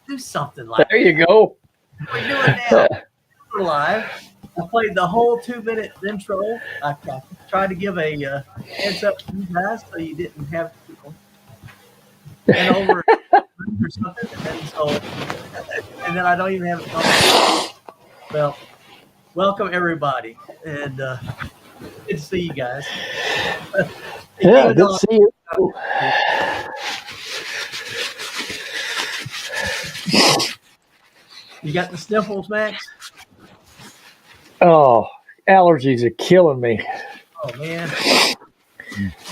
Do something like There you go. we're doing now. We're live. I played the whole 2-minute intro. I tried to give a heads up to you guys so you didn't have and over or something, and then I don't even have it on. Well, welcome everybody, and good to see you guys. Yeah, good to see you. You got the sniffles, Max? Oh, allergies are killing me. Oh man.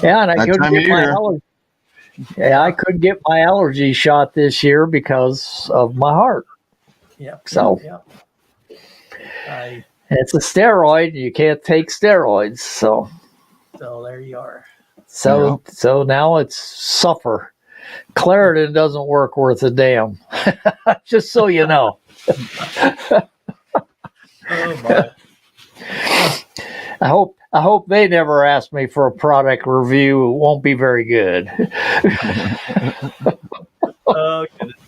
Yeah, and I couldn't get my allergy. Yeah, I couldn't get my allergy shot this year because of my heart. Yeah. So it's a steroid. You can't take steroids, so there you are. So now it's suffer. Claritin doesn't work worth a damn. Just so you know. Oh my. I hope they never ask me for a product review. It won't be very good. Oh goodness.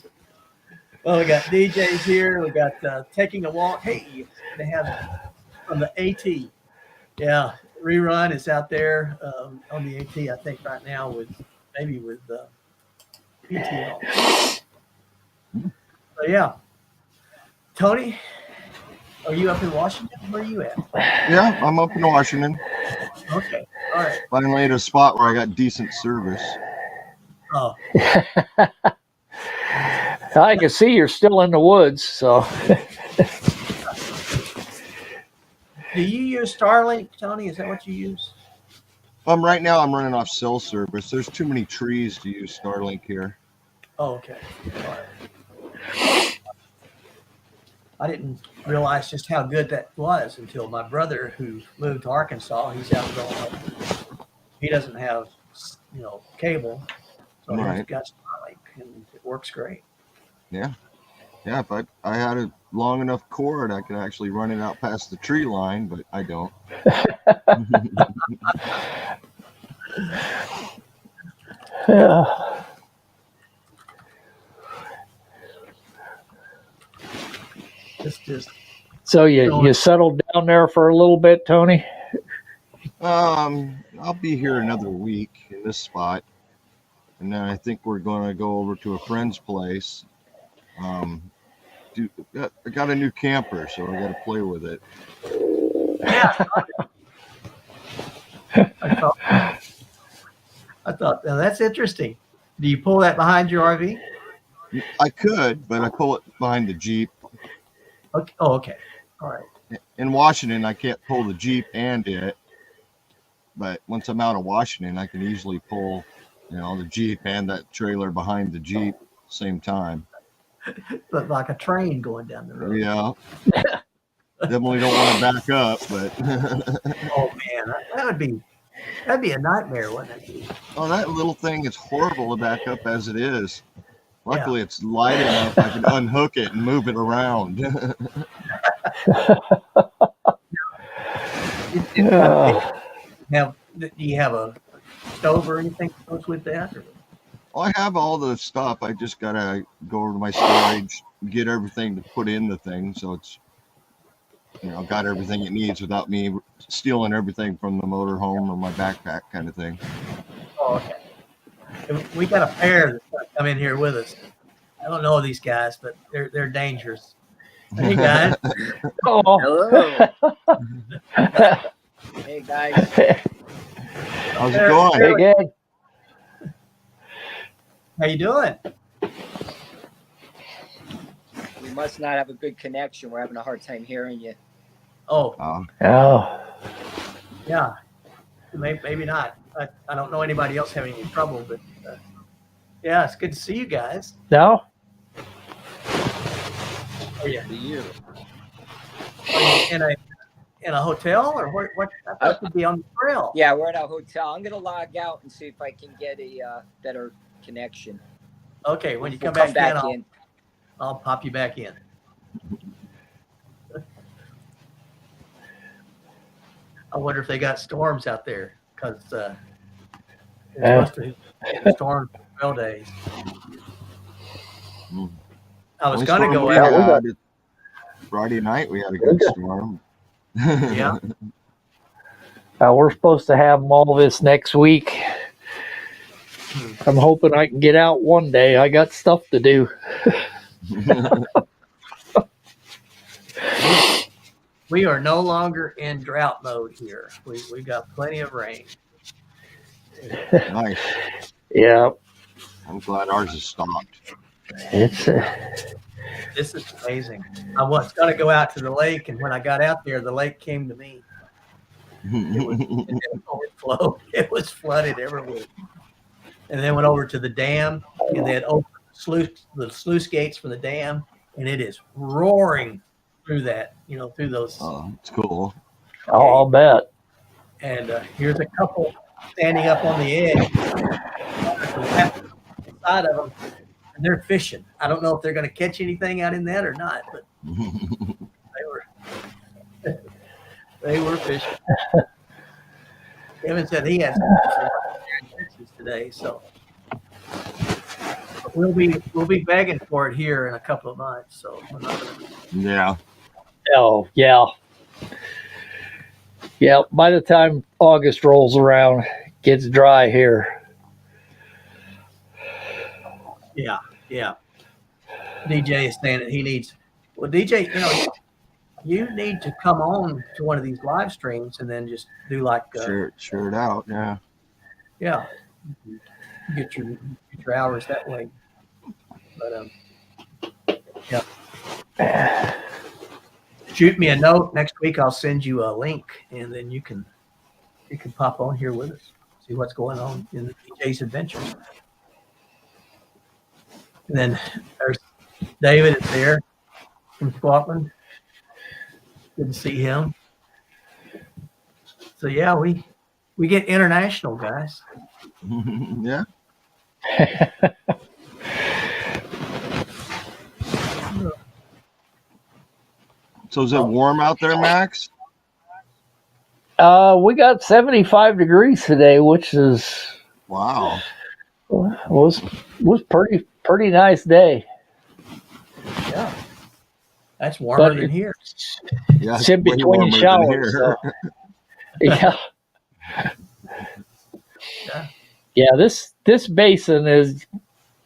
Well, we got DJs here. We got taking a walk. Hey, they have from the AT. Yeah, Rerun is out there on the AT. I think right now with PTL. So yeah, Tony, are you up in Washington? Where are you at? Yeah, I'm up in Washington. Okay, all right. Finally at a spot where I got decent service. Oh. I can see you're still in the woods, so. Do you use Starlink, Tony? Is that what you use? Right now I'm running off cell service. There's too many trees to use Starlink here. Oh, okay. All right. I didn't realize just how good that was until my brother, who moved to Arkansas, he's out going. He doesn't have, cable, so he's got Starlink, and it works great. Yeah. If I had a long enough cord, I could actually run it out past the tree line, but I don't. Yeah. So you settled down there for a little bit, Tony? I'll be here another week in this spot, and then I think we're going to go over to a friend's place. I got a new camper, so I got to play with it. Yeah. I thought that's interesting. Do you pull that behind your RV? I could, but I pull it behind the Jeep. Okay. Oh, okay. All right. In Washington, I can't pull the Jeep and it, but once I'm out of Washington, I can easily pull, the Jeep and that trailer behind the Jeep same time. But like a train going down the road. Yeah. Definitely don't want to back up, but. Oh man, that'd be a nightmare, wouldn't it? Oh, that little thing is horrible to back up as it is. Luckily, It's light enough I can unhook it and move it around. Do you have a stove or anything that goes with that? Well, I have all the stuff. I just gotta go over to my storage, get everything to put in the thing, so it's got everything it needs without me stealing everything from the motorhome or my backpack kind of thing. Oh, okay. We got a pair that's going to come in here with us. I don't know these guys, but they're dangerous. Hey guys. Oh. Hello. Hey guys. How's it going? Hey, good. How you doing? We must not have a good connection. We're having a hard time hearing you. Oh. Yeah. Maybe not. I don't know anybody else having any trouble, but yeah, it's good to see you guys. No? Oh yeah. To you. In a hotel or what? I thought to be on the trail. Yeah, we're at a hotel. I'm gonna log out and see if I can get a better connection. Okay, when you We'll come back in, I'll pop you back in. I wonder if they got storms out there because it's supposed to hit storms 12 days. I was Only going to storm go we out. had, Friday night we had a good storm. Yeah. We're supposed to have them all this next week. I'm hoping I can get out one day. I got stuff to do. We are no longer in drought mode here. We got plenty of rain. Nice. Yeah. I'm glad ours has stopped. It's This is amazing. I was going to go out to the lake, and when I got out there, the lake came to me. It overflowed. It was flooded everywhere. And then went over to the dam, and then opened the sluice gates for the dam, and it is roaring through that, through those. Oh, it's cool. Oh, I'll bet. And here's a couple standing up on the edge, side of them, and they're fishing. I don't know if they're going to catch anything out in that or not, but they were fishing. Kevin said he has some today, so we'll be begging for it here in a couple of months. So we're not gonna... Yeah. Oh, yeah. Yeah, by the time August rolls around, it gets dry here. Yeah. DJ is saying that he needs. Well, DJ, you need to come on to one of these live streams and then just do like share it out. Yeah. Yeah. Get your hours that way. But yeah. Shoot me a note next week. I'll send you a link, and then you can pop on here with us, see what's going on in the DJ's adventures. And then there's David is there from Scotland. Good to see him. So yeah, we get international, guys. Yeah. So is it warm out there, Max? We got 75 degrees today, which is wow. Was pretty nice day. Yeah, that's warmer than here. Yeah, it's in between showers. So. Yeah. Yeah, this basin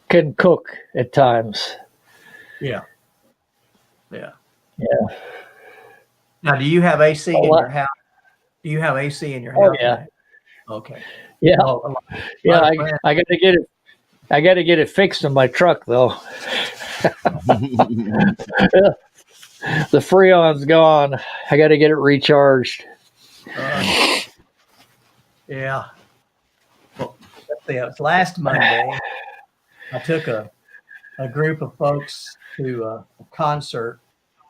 can cook at times. Yeah. Now, do you have AC in your house? Do you have AC in your house? Oh yeah. Okay. Yeah. Yeah. I got to get it. I got to get it fixed in my truck though. The Freon's gone. I got to get it recharged. Yeah. Well, let's see. It was last Monday. I took a group of folks to a concert,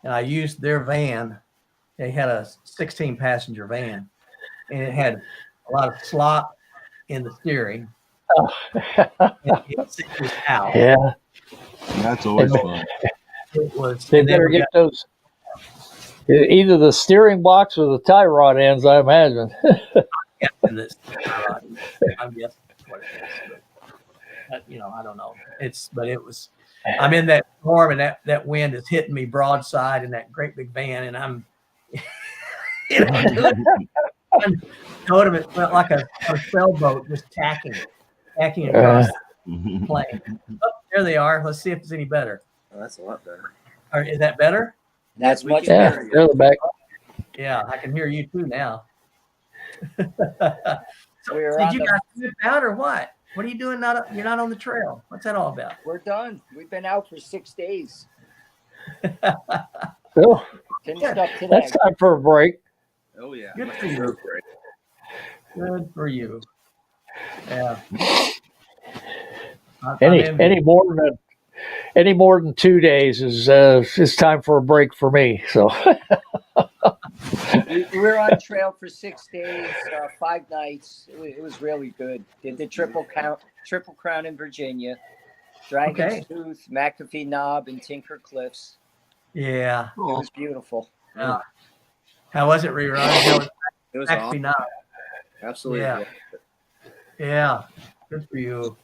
and I used their van. They had a 16-passenger van, and it had a lot of slop in the steering. Oh. It was out. Yeah. That's always fun. It was. They better get those. Either the steering box or the tie rod ends, I imagine. I'm guessing what it is. But, I don't know. But it was. I'm in that storm, and that wind is hitting me broadside in that great big van, and I'm. Told it felt like a sailboat just tacking across the plane. Oh, there they are. Let's see if it's any better. Oh, that's a lot better. Is that better? That's much better. better. The back. Yeah, I can hear you too now. Did you guys flip out or what? What are you doing? You're not on the trail. What's that all about? We're done. We've been out for 6 days. Oh, Finished up today. that's time for a break. Oh yeah. Good for you. Good for you. Yeah. Any more than 2 days is time for a break for me. So we were on trail for 6 days, 5 nights. It was really good. Did the Triple Crown in Virginia, Dragon's Tooth, McAfee Knob, and Tinker Cliffs. Yeah. It was beautiful. Yeah. How was it, Rerun? It was McAfee awesome. Knob. Absolutely. Yeah. Yeah. Good for you.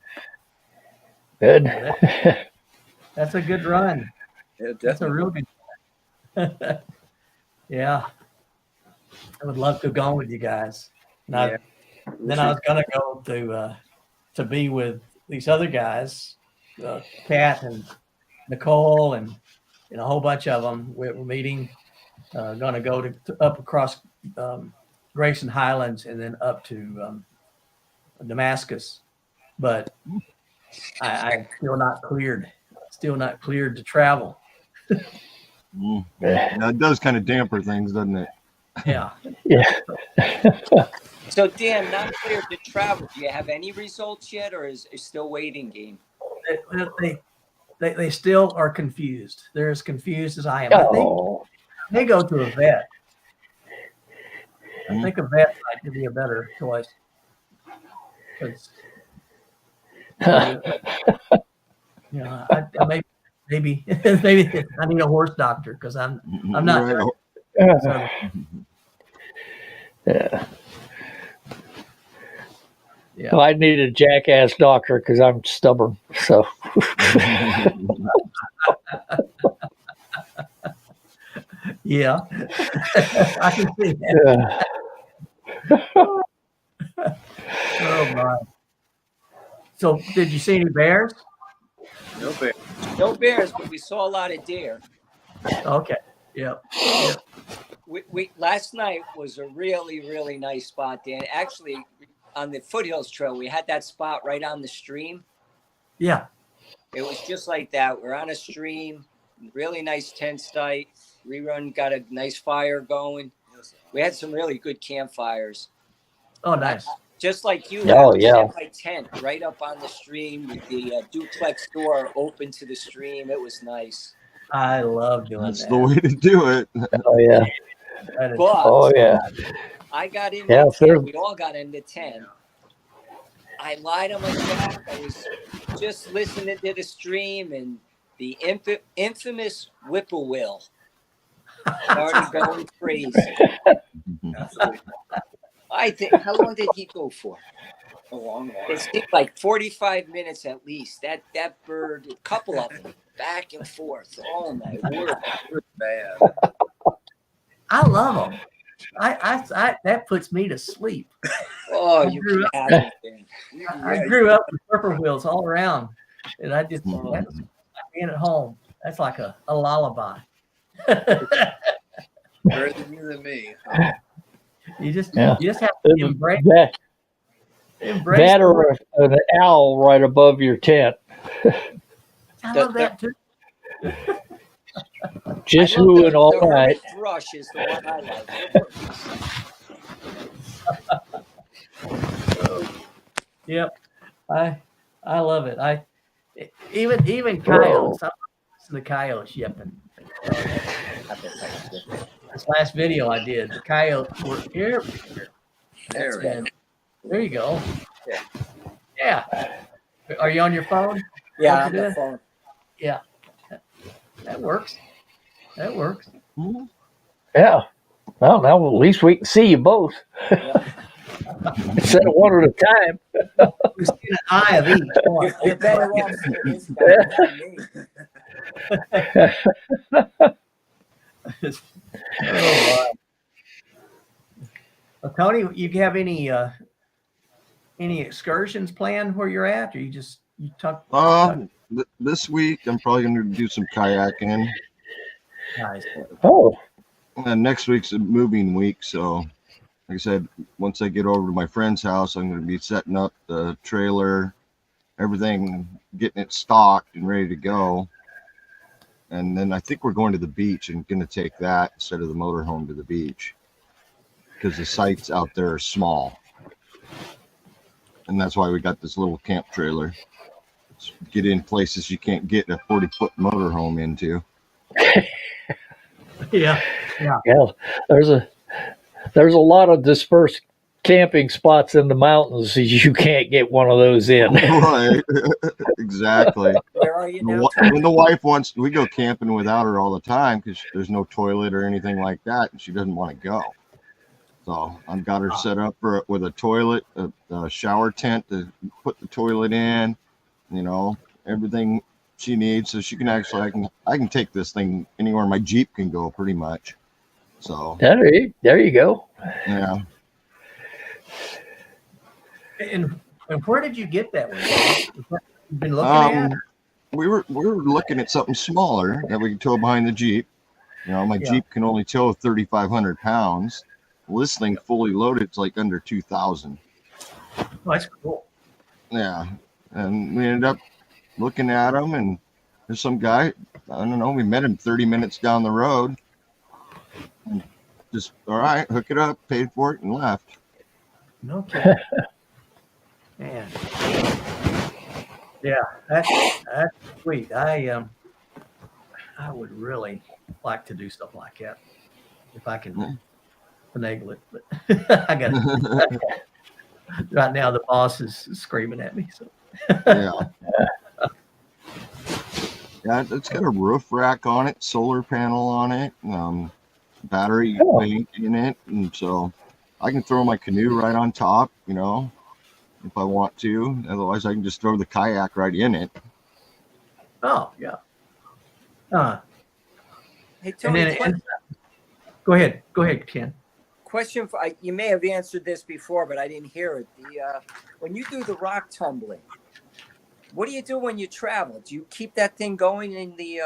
good. That's a good run. Yeah, That's a definitely. real good. Yeah, I would love to have gone with you guys. And Yeah. then I was gonna go to be with these other guys, Kat and Nicole and a whole bunch of them. We're meeting. Going to go up across Grayson Highlands and then up to Damascus, but I'm still not cleared. Still not cleared to travel. Yeah, it does kind of damper things, doesn't it? Yeah. Yeah. So Dan, not clear to travel. Do you have any results yet, or is it still waiting game? They still are confused. They're as confused as I am. I think Oh, they go to a vet. I think a vet might be a better choice. 'Cause, you know, I maybe I need a horse doctor because I'm not. Right. So, yeah. yeah. Well, I need a jackass doctor because I'm stubborn. So Yeah. I can see that. Oh my. So did you see any bears? No bear. No bears, but we saw a lot of deer. Okay. Yep. We last night was a really nice spot, Dan. Actually, on the Foothills Trail, we had that spot right on the stream. Yeah. It was just like that. We're on a stream, really nice tent site. Rerun got a nice fire going. We had some really good campfires. Oh, nice. Just like you, Oh, I yeah. had my tent right up on the stream with the duplex door open to the stream. It was nice. I love doing That's that. the way to do it. oh yeah, That is- But oh yeah. I got in Yeah, the sure. tent. We all got in the tent. I lied on my back. I was just listening to the stream, and the infamous whippoorwill started going crazy. Absolutely. I think, how long did he go for? A long while. It seemed like 45 minutes at least. That bird, a couple of them, back and forth. Oh my word! It was bad. I love them. I that puts me to sleep. Oh, you grew can have it. I grew up with whippoorwills all around, and I just Mhm. that's like being at home. That's like a lullaby. Better than you than me. You just Yeah. have to embrace That or an owl right above your tent. I love that too. Just I love hooing all the night. hermit thrush is the one I like. Yep. I love it. Even coyotes. I listen to coyotes yipping. This last video I did, the coyotes were here. There we go. There you go. Yeah. Yeah. Are you on your phone? Yeah, Don't you on do the it? phone. Yeah. That works. That works. Yeah. Well, now at least we can see you both instead of one at a time. We see an eye of each. Come on. You're better off for this guy than me. Oh, wow. Well, Tony, you have any excursions planned where you're at, or you talk? This week I'm probably going to do some kayaking. Nice. Oh, And next week's a moving week, so like I said, once I get over to my friend's house, I'm going to be setting up the trailer, everything, getting it stocked and ready to go. And then I think we're going to the beach and going to take that instead of the motorhome to the beach because the sites out there are small. And that's why we got this little camp trailer. Get in places you can't get a 40-foot motorhome into. Yeah. yeah. There's a lot of dispersed camping spots in the mountains. You can't get one of those in. Right. Exactly. Where are you now? When the wife wants, we go camping without her all the time because there's no toilet or anything like that, and she doesn't want to go. So I've got her set up with a toilet, a shower tent to put the toilet in, everything she needs, so she can actually I can take this thing anywhere my Jeep can go pretty much. So There you go. yeah. And where did you get that one? You've been looking at? We were looking at something smaller that we could tow behind the Jeep. You know, my Jeep can only tow 3,500 pounds. Well, this thing fully loaded, it's like under 2,000. Oh, that's cool. Yeah, and we ended up looking at them, and there's some guy. I don't know. We met him 30 minutes down the road. And just all right, hook it up, paid for it, and left. No kidding. Man. Yeah, that's sweet. I would really like to do stuff like that if I can finagle it, but I got right now the boss is screaming at me. So Yeah. Yeah, it's got a roof rack on it, solar panel on it, battery bank in it, and so I can throw my canoe right on top, you know, if I want to. Otherwise, I can just throw the kayak right in it. oh yeah. Hey, And Tony, then go ahead, Ken. question for you may have answered this before, but I didn't hear it. When you do the rock tumbling, what do you do when you travel? Do you keep that thing going in the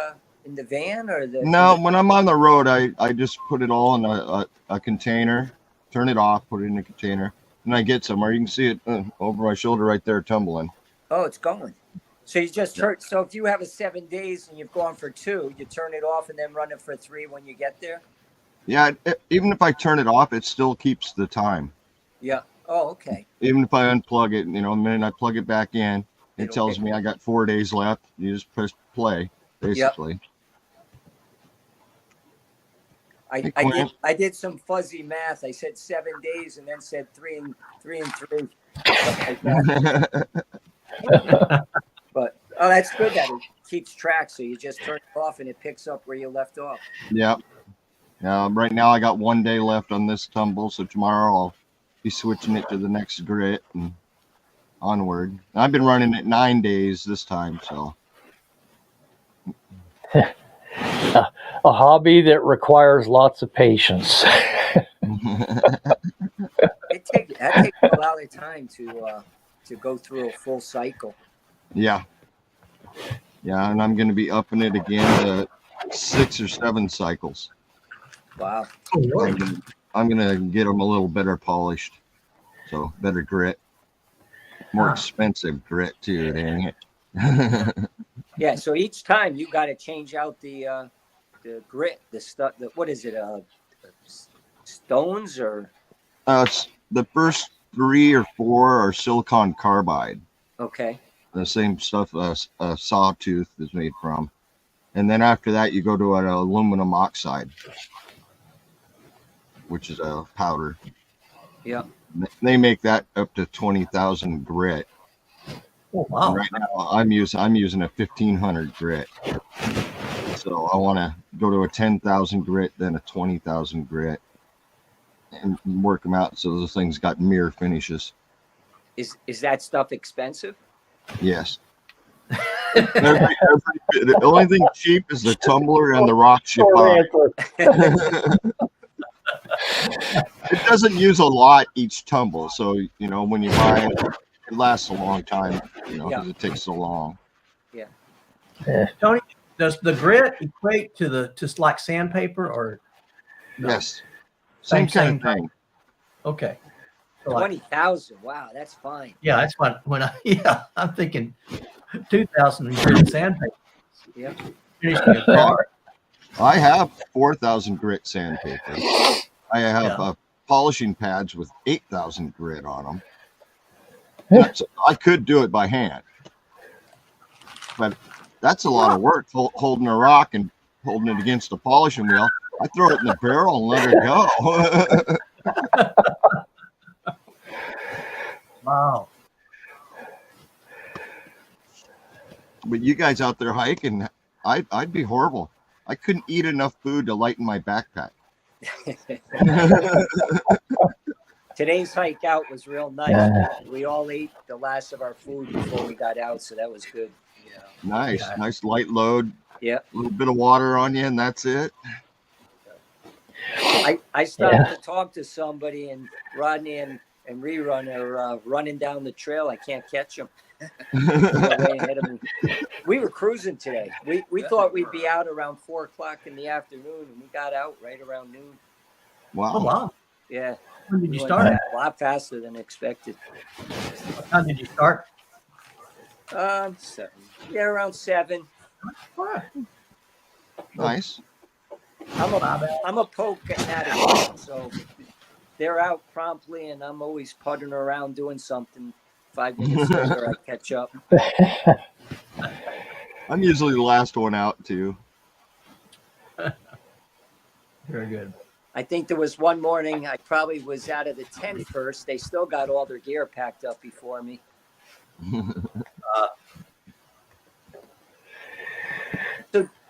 van or the? No, when I'm on the road, I just put it all in a container, turn it off, put it in a container, and I get somewhere. You can see it over my shoulder right there tumbling. Oh, it's going. So you just turn. So if you have a 7 days and you've gone for 2, you turn it off and then run it for 3 when you get there. Yeah, even if I turn it off, it still keeps the time. Yeah. Oh, okay. Even if I unplug it, you know, the minute I plug it back in, it It'll tells pick me I got 4 days left. You just press play, basically. I did some fuzzy math. I said 7 days and then said 3 and 3. Like that. But that's good that it keeps track. So you just turn it off and it picks up where you left off. Yep. Right now I got 1 day left on this tumble, so tomorrow I'll be switching it to the next grit and onward. I've been running it 9 days this time, so. A hobby that requires lots of patience. That takes a lot of time to go through a full cycle. Yeah, and I'm going to be upping it again to 6 or 7 cycles. Wow. I'm going to get them a little better polished, so better grit. More expensive grit too, dang it. Yeah, so each time you got to change out the grit, the stuff. What is it? Stones or? The first 3 or 4 are silicon carbide. Okay. The same stuff a sawtooth is made from, and then after that you go to an aluminum oxide, which is a powder. Yeah. They make that up to 20,000 grit. Oh wow! And right now I'm using a 1,500 grit. So I want to go to a 10,000 grit, then a 20,000 grit, and work them out so those things got mirror finishes. Is that stuff expensive? Yes. The only thing cheap is the tumbler and the rocks you buy. It doesn't use a lot each tumble, so you know when you buy it, it lasts a long time. You know, because it takes so long. Yeah. Tony, does the grit equate to like sandpaper or? No? Yes. Same kind of thing. Okay. So like, 20,000. Wow, that's fine. yeah, that's what I'm thinking 2,000 grit sandpaper. Yeah. Finishing a car. I have 4,000 grit sandpaper. I have polishing pads with 8,000 grit on them. I could do it by hand, but that's a lot of work holding a rock and holding it against a polishing wheel. I throw it in the barrel and let her go. Wow. But you guys out there hiking, I'd be horrible. I couldn't eat enough food to lighten my backpack. Today's hike out was real nice. We all ate the last of our food before we got out, so that was good. Nice, Yeah. nice light load. Yeah. A little bit of water on you, and that's it. I started to talk to somebody, and Rodney and Rerun are running down the trail. I can't catch them. They're way ahead of me. We were cruising today. We thought we'd be out around 4 o'clock in the afternoon, and we got out right around noon. Wow. Oh, wow. Yeah. When did you We start? went a lot faster than expected. What time did you start? 7. Yeah, around 7. Nice. I'm a poke addict, so they're out promptly, and I'm always puttering around doing something. 5 minutes later, I catch up. I'm usually the last one out too. Very good. I think there was one morning I probably was out of the tent first. They still got all their gear packed up before me.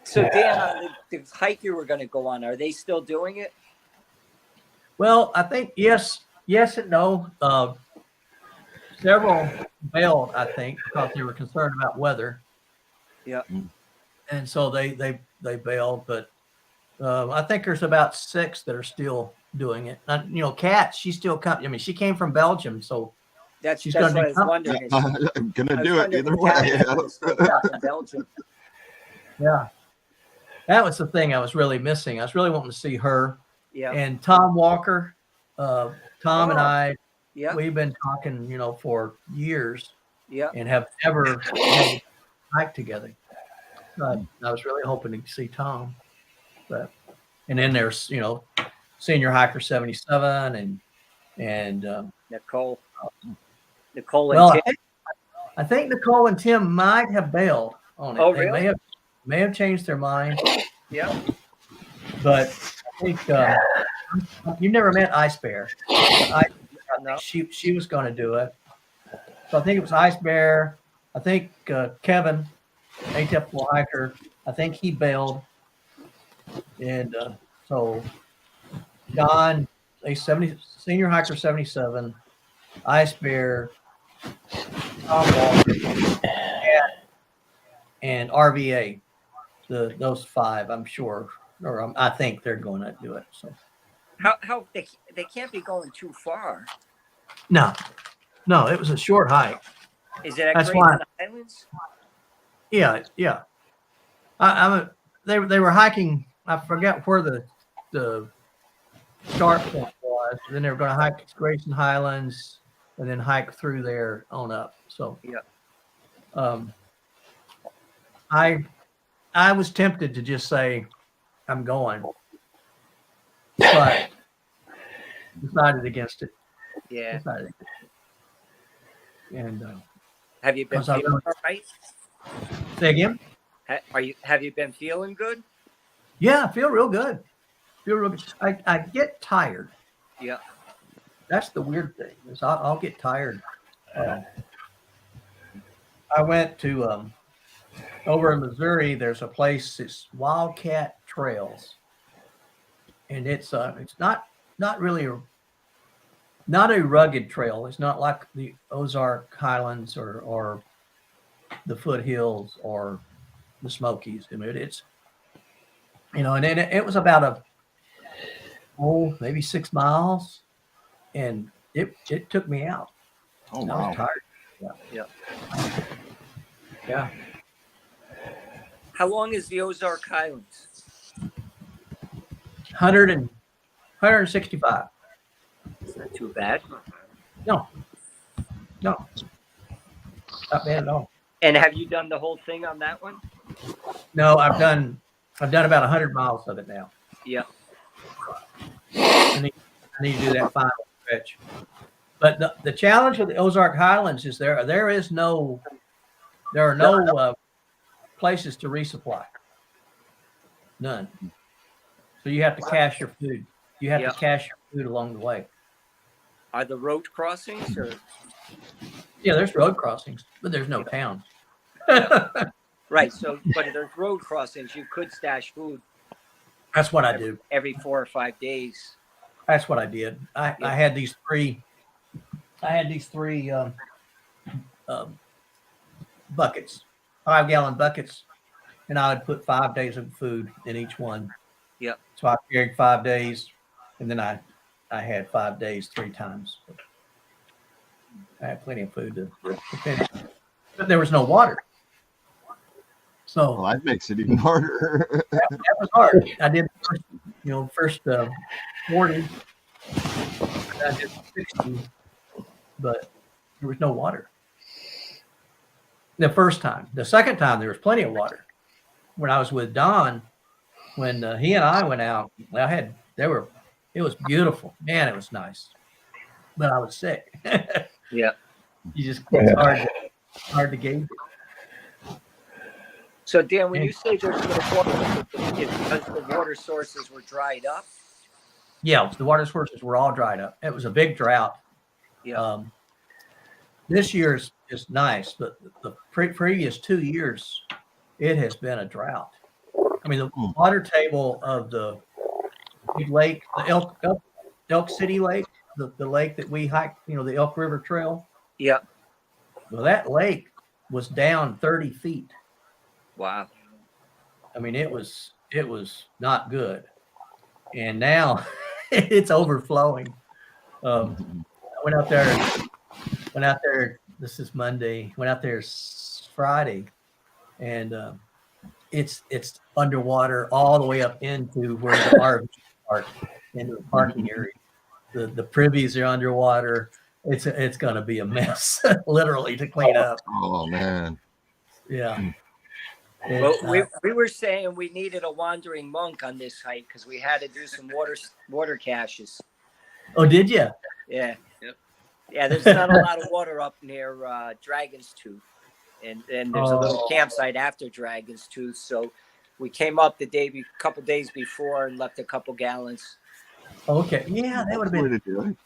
So Dan, on the hike you were going to go on, are they still doing it? Well, I think yes and no. Several bailed, I think, because they were concerned about weather. Yeah. And so they bailed, but I think there's about 6 that are still doing it. Kat, she's still coming. I mean, she came from Belgium, so That's She's what gonna I do was something. wondering. I'm gonna I was do it wondering either if way. Kat was still back in Belgium. yeah, that was the thing I was really missing. I was really wanting to see her Yeah. and Tom Walker. Tom and Oh. I, Yeah. we've been talking, for years Yeah. and have never had a hike together. I was really hoping to see Tom, and then there's senior hiker 77 and Nicole and well, Tim. I think Nicole and Tim might have bailed on it. Oh, They really? may have changed their mind, Yeah. but I think you've never met Ice Bear. No. She was going to do it, so I think it was Ice Bear. I think Kevin, atypical hiker, I think he bailed, and so Don, a senior hiker 77, Ice Bear, Tom Walker, and RVA. Those 5, I'm sure, or I think they're going to do it. So How they can't be going too far. no, it was a short hike. Is it at That's Grayson why. Islands? Yeah. They were hiking. I forget where the start point was. Then they were going to hike to Grayson Highlands and then hike through there on up. So Yeah. I was tempted to just say I'm going, but decided against it. Yeah. And Have you been Because I feeling really- all right? say again. Have you been feeling good? Yeah, I feel real good. I get tired. Yeah. That's the weird thing is I'll get tired. I went to over in Missouri. There's a place. It's Wildcat Trails, and it's not really not a rugged trail. It's not like the Ozark Highlands or the foothills or the Smokies. I mean, it's and then it was about maybe 6 miles, and it took me out. Oh I wow. was tired. Yeah. How long is the Ozark Highlands? 165. It's not too bad. No, not bad at all. And have you done the whole thing on that one? No, I've done about 100 miles of it now. Yeah. I need to do that final stretch. But the challenge with the Ozark Highlands is there are no places to resupply. None. So you have to cache your food. You have to cache your food along the way. Are the road crossings or? Yeah, there's road crossings, but there's no towns. Right. So, but if there's road crossings, you could stash food That's what I do. every 4 or 5 days. That's what I did. I had these three. I had these 3 buckets 5-gallon buckets, and I would put 5 days of food in each one. Yep. So I carried 5 days, and then I had 5 days 3 times. I had plenty of food to finish, but there was no water. So Well, that makes it even harder. that was hard. I did first 40, I did 60, but there was no water. The first time. The second time, there was plenty of water. When I was with Don, when he and I went out, it was beautiful. Man, it was nice. But I was sick. Yeah. It's hard to gauge it. So, Dan, when you say there's no water, it's because the water sources were dried up? Yeah, the water sources were all dried up. It was a big drought. Yeah. This year's is nice, but the previous 2 years, it has been a drought. I mean, the water table of the big lake, the Elk City Lake, the lake that we hiked, the Elk River Trail. Yeah. Well, that lake was down 30 feet. Wow. I mean, it was not good. And now it's overflowing. I went out there. This is Monday. Went out there Friday, and it's underwater all the way up into where the RVs park, into the parking area. The privies are underwater. It's going to be a mess, literally, to clean up. Oh man. Yeah. Well, we were saying we needed a wandering monk on this hike because we had to do some water caches. Oh, did you? Yeah. Yep. Yeah, there's not a lot of water up near Dragon's Tooth. And there's a little campsite after Dragon's Tooth. So we came up couple days before and left a couple gallons. Okay. Yeah, that would have Way been. to do it.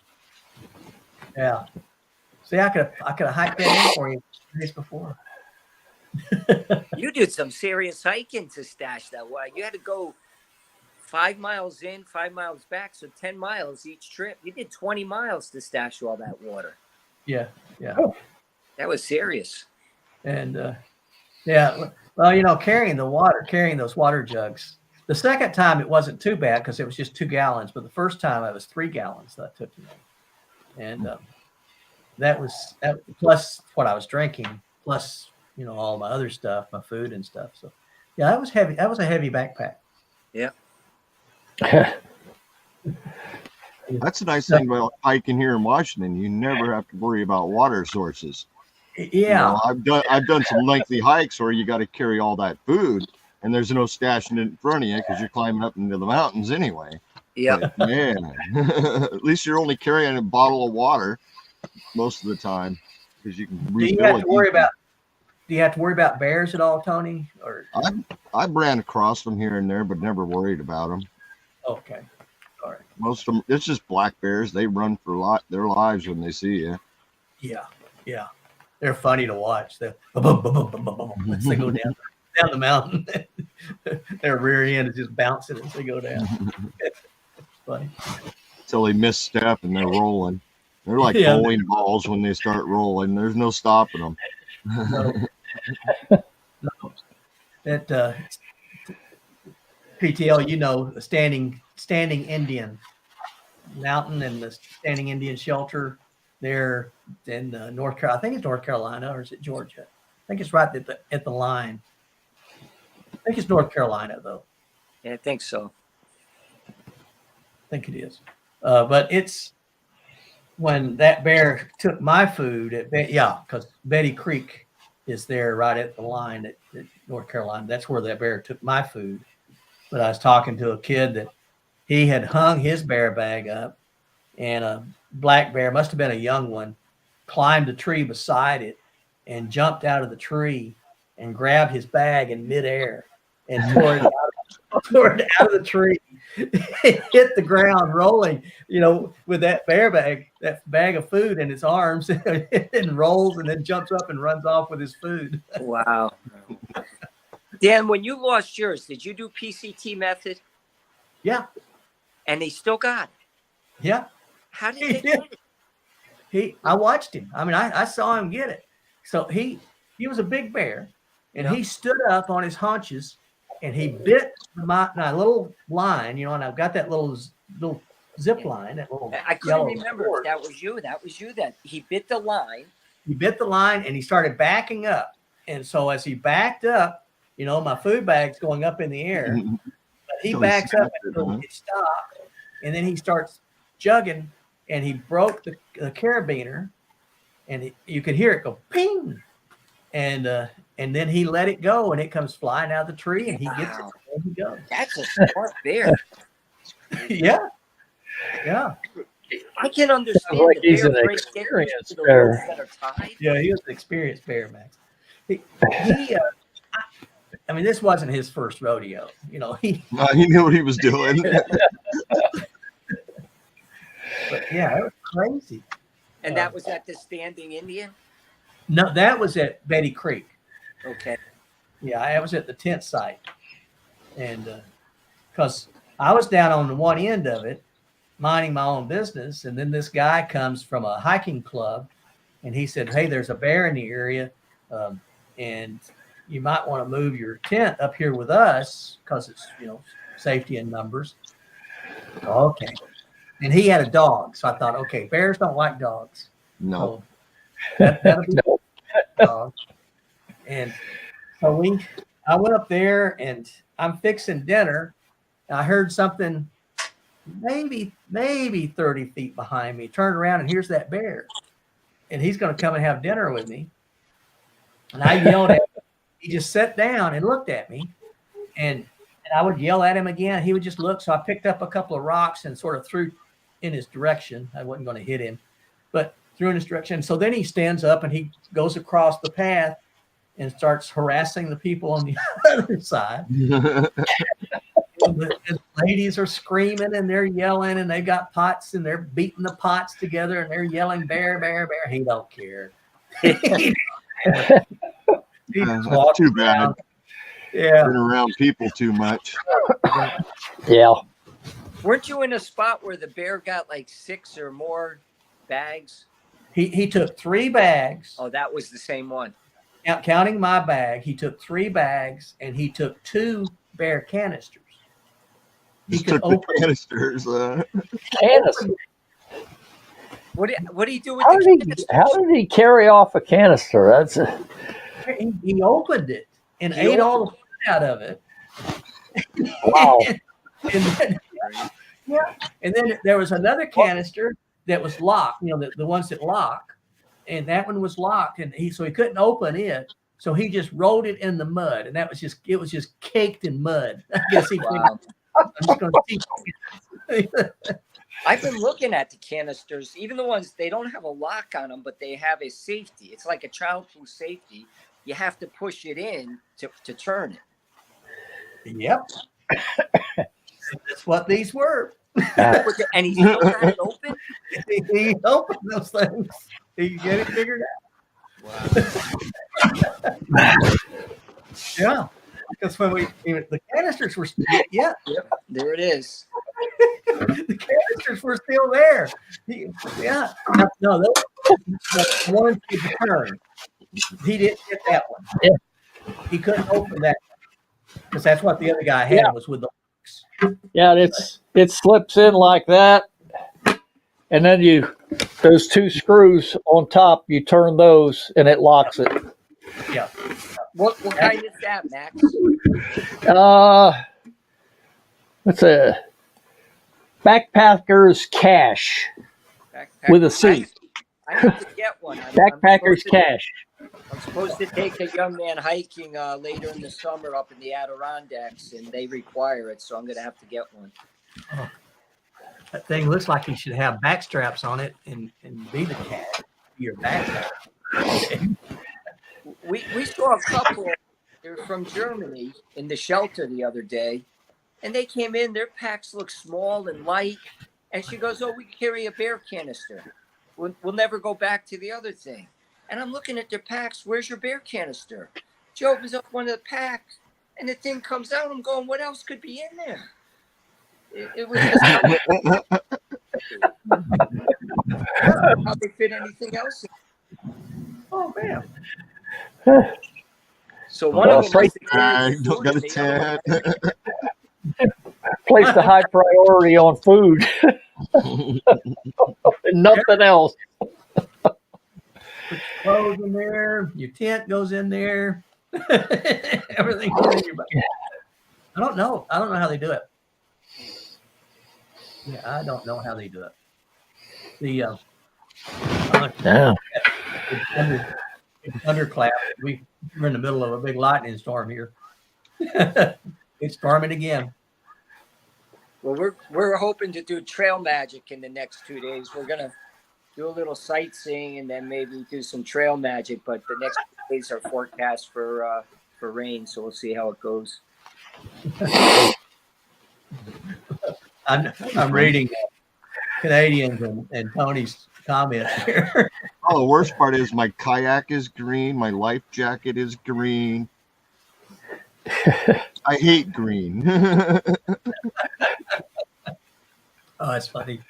Yeah. See, I could have hiked that in for you 2 days before. You did some serious hiking to stash that water. You had to go 5 miles in, 5 miles back, so 10 miles each trip. You did 20 miles to stash all that water. Yeah. That was serious. And yeah, well, carrying those water jugs. The second time it wasn't too bad because it was just 2 gallons, but the first time it was 3 gallons that I took. And that was plus what I was drinking, plus all my other stuff, my food and stuff. So yeah, that was heavy. That was a heavy backpack. Yeah. That's the nice thing about hiking here in Washington. You never have to worry about water sources. Yeah. I've done some lengthy hikes where you got to carry all that food, and there's no stashing it in front of you because you're climbing up into the mountains anyway. Yeah. But, man, at least you're only carrying a bottle of water most of the time because you can refill it. Do you have to worry about bears at all, Tony? Or I ran across them here and there, but never worried about them. okay, all right. Most of them, it's just black bears. They run for their lives when they see you. Yeah, they're funny to watch. They as they go down the mountain. Their rear end is just bouncing as they go down. It's funny. Till they misstep and they're rolling. They're like bowling balls when they start rolling. There's no stopping them. No. That PTL, the standing Indian mountain and the standing Indian shelter there in North Carolina. I think it's North Carolina, or is it Georgia? I think it's right at the line. I think it's North Carolina, though. Yeah, I think so. I think it is. But it's when that bear took my food because Betty Creek is there right at the line at North Carolina. That's where that bear took my food. But I was talking to a kid that he had hung his bear bag up, and a black bear, must have been a young one, climbed a tree beside it and jumped out of the tree and grabbed his bag in midair and tore it out of the tree. It hit the ground rolling, with that bag of food in its arms, and rolls and then jumps up and runs off with his food. Wow. Dan, when you lost yours, did you do PCT method? Yeah. And they still got it? Yeah. How did they get it? I watched him. I mean, I saw him get it. So he was a big bear, and he stood up on his haunches, and he bit my little line, and I've got that little zip line, that little. I couldn't remember if that was you. That was you. That he bit the line. He bit the line, and he started backing up. And so as he backed up, my food bag's going up in the air. But he backs up until it stopped, and then he starts jugging, and he broke the carabiner, and you could hear it go ping, and then he let it go, and it comes flying out of the tree, and he gets it, and he goes. That's a smart bear. Yeah. I can understand. Like he's an experienced bear. Yeah, he was an experienced bear, Max. I mean, this wasn't his first rodeo. He knew what he was doing. But yeah, it was crazy. And that was at the Standing Indian? No, that was at Betty Creek. Okay. Yeah, I was at the tent site. And because I was down on the one end of it, minding my own business. And then this guy comes from a hiking club, and he said, hey, there's a bear in the area. And you might want to move your tent up here with us because it's, safety in numbers. Okay. And he had a dog. So I thought, okay, bears don't like dogs. No. So that'll be dog. And so I went up there, and I'm fixing dinner. And I heard something maybe 30 feet behind me. Turned around, and here's that bear. And he's going to come and have dinner with me. And I yelled at him. He just sat down and looked at me, and I would yell at him again. He would just look. So I picked up a couple of rocks and sort of threw in his direction. I wasn't going to hit him, but threw in his direction. So then he stands up, and he goes across the path and starts harassing the people on the other side. The ladies are screaming, and they're yelling, and they've got pots, and they're beating the pots together, and they're yelling, bear, bear, bear. He don't care. That's too bad. Yeah. Been around people too much. Yeah. Weren't you in a spot where the bear got like 6 or more bags? He took 3 bags. Oh, that was the same one. Counting my bag, he took 3 bags, and he took 2 bear canisters. He Just took the canisters. Canisters. What did he do with the canisters? How did he carry off a canister? That's He opened it and ate all the food out of it. Wow. and then there was another canister that was locked, the ones that lock, and that one was locked, and he couldn't open it, so he just rolled it in the mud, and it was just caked in mud. I guess he figured, I'm just going to see. I've been looking at the canisters, even the ones they don't have a lock on them, but they have a safety. It's like a childproof safety. You have to push it in to turn it. Yep. That's what these were. And he still got it open? He opened those things. He get it figured out. Yeah. Because when the canisters were Yep, there it is. The canisters were still there. Yeah. No, the one he returned. He didn't get that one. Yeah. He couldn't open that one because that's what the other guy had was with the hooks. Yeah, it slips in like that, and then those 2 screws on top, you turn those, and it locks it. Yeah. What kind is that, Max? It's a Backpacker's Cache with a C. I have to get one. Backpacker's Cache. I'm supposed to take a young man hiking later in the summer up in the Adirondacks, and they require it, so I'm going to have to get one. Oh. That thing looks like you should have back straps on it and be the cat. Your back. We saw a couple. They're from Germany in the shelter the other day, and they came in. Their packs look small and light, and she goes, "Oh, we carry a bear canister. We'll never go back to the other thing." And I'm looking at their packs. Where's your bear canister? She opens up one of the packs, and the thing comes out. I'm going, what else could be in there? It was just how they fit anything else in. Oh man. So one of them Right. must have given you Don't food got a and the other one- tent. Placed a high priority on food and nothing else. Put your clothes in there. Your tent goes in there. Everything goes in your bag. I don't know. I don't know how they do it. Yeah, I don't know how they do it. The Yeah. thunderclap. We're in the middle of a big lightning storm here. It's storming again. Well, we're hoping to do trail magic in the next 2 days. We're gonna do a little sightseeing and then maybe do some trail magic. But the next 2 days are forecast for rain, so we'll see how it goes. I'm reading Canadians and Tony's comments here. Oh, the worst part is my kayak is green. My life jacket is green. I hate green. Oh, that's funny.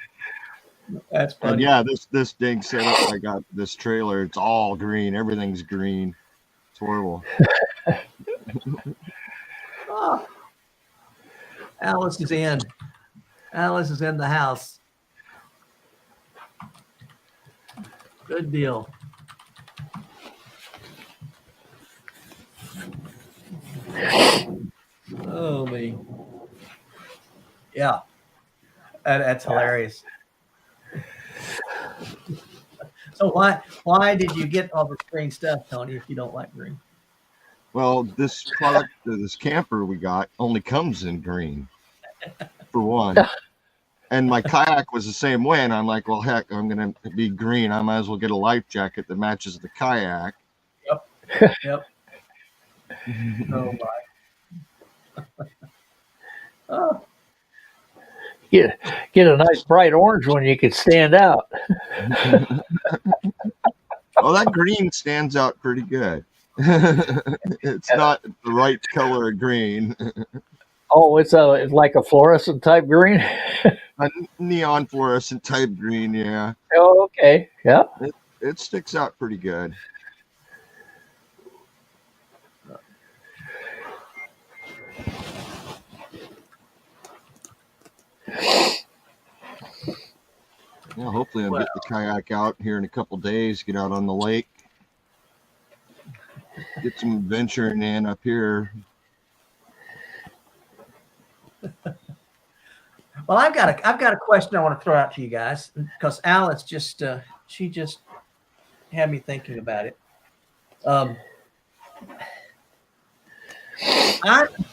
That's And funny. yeah, this dang setup I got, this trailer, it's all green. Everything's green. It's horrible. Oh. Alice is in. Alice is in the house. Good deal. Oh me. Yeah. That's hilarious. So why did you get all this green stuff, Tony, if you don't like green? Well, this product, this camper we got only comes in green, for one. And my kayak was the same way. And I'm like, well, heck, I'm going to be green. I might as well get a life jacket that matches the kayak. Yep. Oh my. Oh, Get a nice bright orange one you could stand out. Oh, that green stands out pretty good. It's not the right color of green. Oh, it's like a fluorescent type green. A neon fluorescent type green, yeah. Oh, okay. Yeah. It sticks out pretty good. Yeah, hopefully I'll get the kayak out here in a couple days, get out on the lake, get some adventuring in up here. well, I've got a question I want to throw out to you guys because Alice just she just had me thinking about it. I'm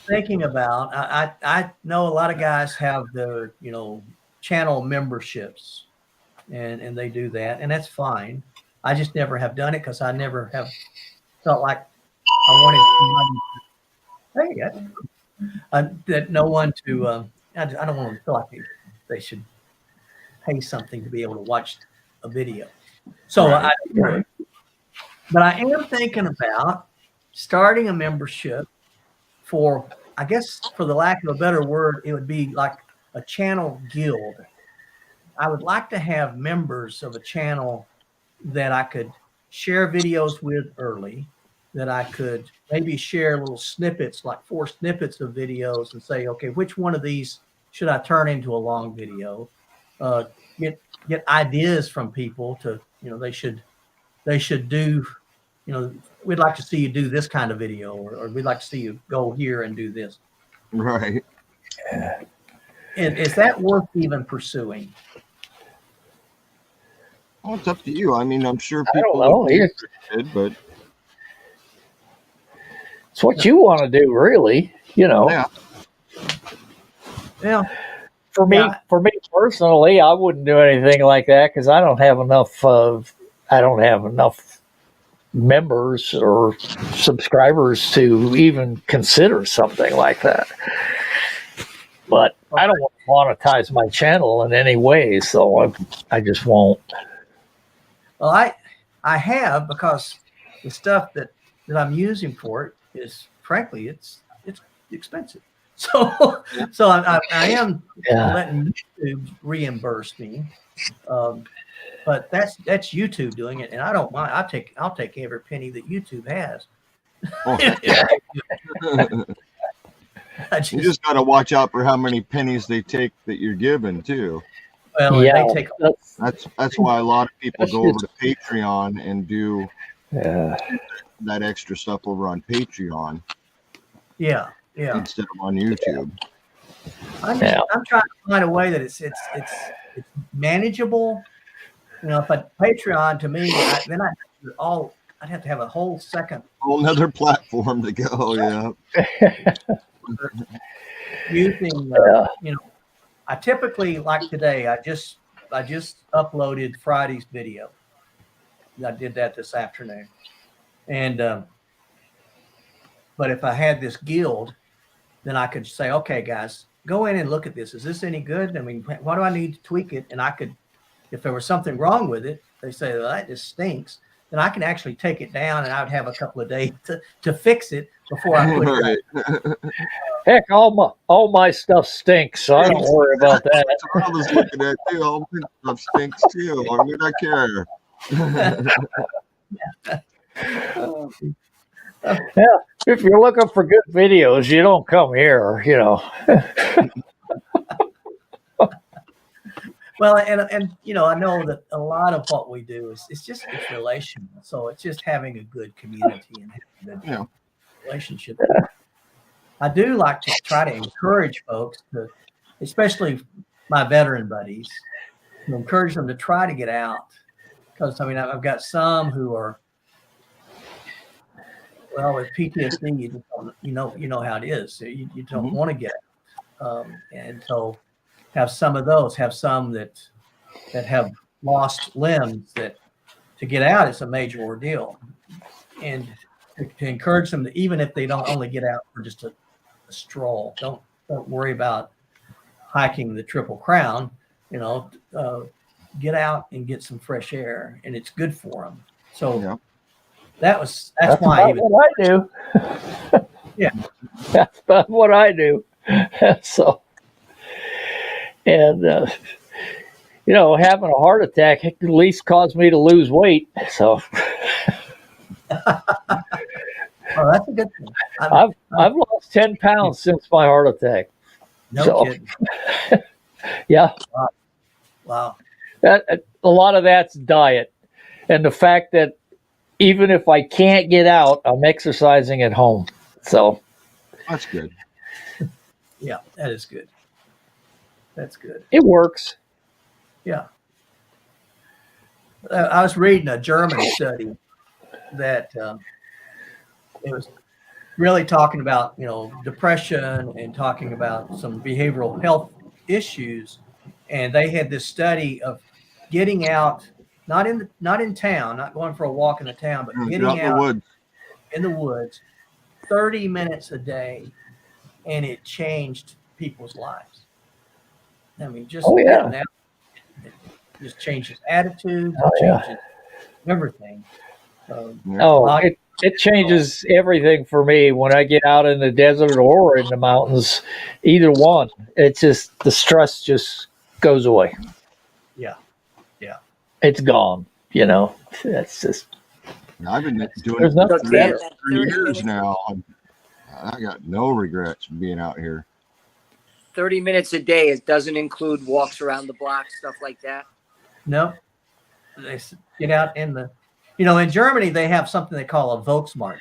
thinking about I know a lot of guys have their channel memberships and they do that, and that's fine. I just never have done it because I never have felt like I wanted somebody that no one to I don't want to feel like they should pay something to be able to watch a video. So Right. but I am thinking about starting a membership for, I guess, for the lack of a better word, it would be like a channel guild. I would like to have members of a channel that I could share videos with early, that I could maybe share little snippets, like 4 snippets of videos and say, okay, which one of these should I turn into a long video? Get ideas from people to, they should do, we'd like to see you do this kind of video, or we'd like to see you go here and do this. Right. And is that worth even pursuing? Well, it's up to you. I mean, I'm sure I don't people know. would be interested, but It's what you want to do, really. yeah. Yeah. For me personally, I wouldn't do anything like that because I don't have enough members or subscribers to even consider something like that. But I don't want to monetize my channel in any way, so I just won't. Well, I have, because the stuff that I'm using for it is, frankly, it's expensive. So I am letting YouTube reimburse me, but that's YouTube doing it, and I don't mind. I'll take every penny that YouTube has. Oh, I you just got to watch out for how many pennies they take that you're given too. well, and Yeah, they take That's why a lot of people That's go over just- to Patreon and do yeah. that extra stuff over on Patreon yeah. instead of on YouTube. I'm Yeah. trying to find a way that it's manageable. You know, if I Patreon to me, then I'd have to have a whole second Whole nother platform to go. Yeah. using. Yeah. You know, I typically like today. I just uploaded Friday's video. I did that this afternoon, and but if I had this guild, then I could say, okay, guys, go in and look at this. Is this any good? I mean, why do I need to tweak it? And I could, if there was something wrong with it, they say, well, that just stinks. Then I can actually take it down, and I would have a couple of days to fix it before I put it back. Heck, all my stuff stinks, so I don't worry about that. That's what I was looking at too. All my stuff stinks too. Why would I care? Yeah, if you're looking for good videos, you don't come here, you know. Well, and you know, I know that a lot of what we do is it's relational. So it's just having a good community and having a good relationship. I do like to try to encourage folks to, especially my veteran buddies, to encourage them to try to get out. Because I mean, I've got some who are, well, with PTSD, you just don't, you know how it is. So you don't want to get out, and so have some of those. Have some that have lost limbs that to get out is a major ordeal, and to encourage them to, even if they don't only get out for just a stroll, don't worry about hiking the Triple Crown. You know, get out and get some fresh air, and it's good for them. So that's why about what I do. Yeah, that's about what I do. So, and you know, having a heart attack at least caused me to lose weight. So, oh, that's a good thing. I've lost 10 pounds since my heart attack. No kidding. Yeah. Wow. A lot of that's diet, and the fact that even if I can't get out, I'm exercising at home. So that's good. Yeah, that is good. That's good. It works. Yeah. I was reading a German study that it was really talking about, you know, depression and talking about some behavioral health issues. And they had this study of getting out, not in town, not going for a walk in the town, but getting out in the woods 30 minutes a day, and it changed people's lives. I mean, just getting out, it just changes attitudes, changes everything. It changes everything for me when I get out in the desert or in the mountains. Either one, it's just the stress just goes away. Yeah. It's gone. You know, it's just. I've been doing it for 3 years now. I got no regrets being out here. 30 minutes a day. It doesn't include walks around the block, stuff like that. No, they get out in the, you know, in Germany they have something they call a Volksmarch,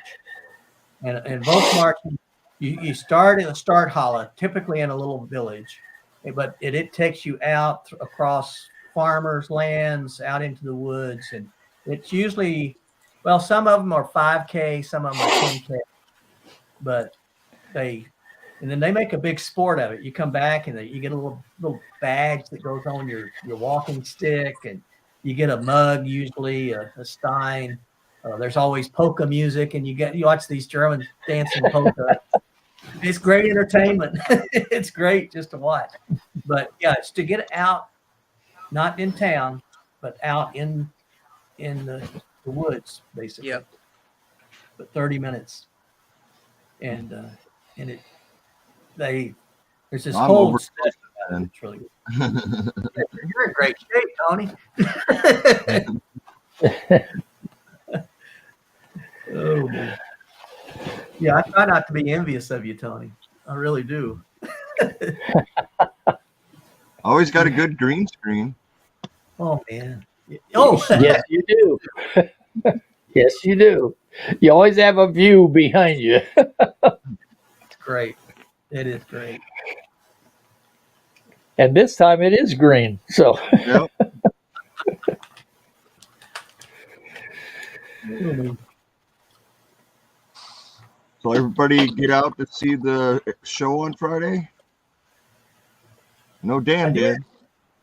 and Volksmarch, you start in the Starthalle, typically in a little village, but it takes you out across farmers' lands, out into the woods, and it's usually, well, some of them are 5K, some of them are 10K, but and then they make a big sport of it. You come back and you get a little badge that goes on your walking stick, and you get a mug, usually a stein. There's always polka music, and you watch these Germans dancing polka. It's great entertainment. It's great just to watch. But yeah, it's to get out, not in town, but out in the woods, basically. Yep. But 30 minutes, and there's this whole study about it. It's really good. You're in great shape, Tony. Oh, man. Yeah, I try not to be envious of you, Tony. I really do. Always got a good green screen. Oh man. Oh Yes, you do. Yes, you do. You always have a view behind you. it's great. It is great. And this time it is green. So Yep. So everybody get out to see the show on Friday? No, Dan did.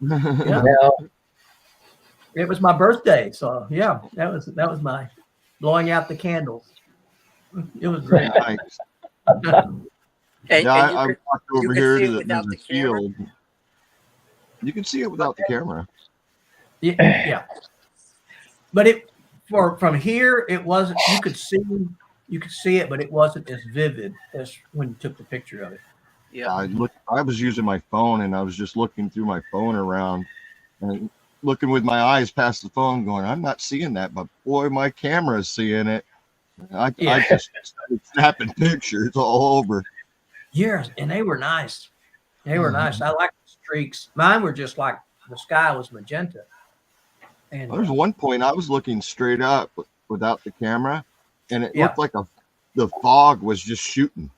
Yeah. now, It was my birthday, so yeah, that was my blowing out the candles. It was great. Nice. And, Yeah, and I you walked you over could here see to it without the the camera? field. You can see it without the camera. Yeah. But it from here it wasn't you could see it, but it wasn't as vivid as when you took the picture of it. Yeah. I was using my phone and I was just looking through my phone around and looking with my eyes past the phone going, I'm not seeing that, but boy, my camera's seeing it. I just started snapping pictures all over. Yes, and they were nice. They were nice. I like the streaks. Mine were just like the sky was magenta. And There's one point I was looking straight up without the camera, and it Yeah. looked like the fog was just shooting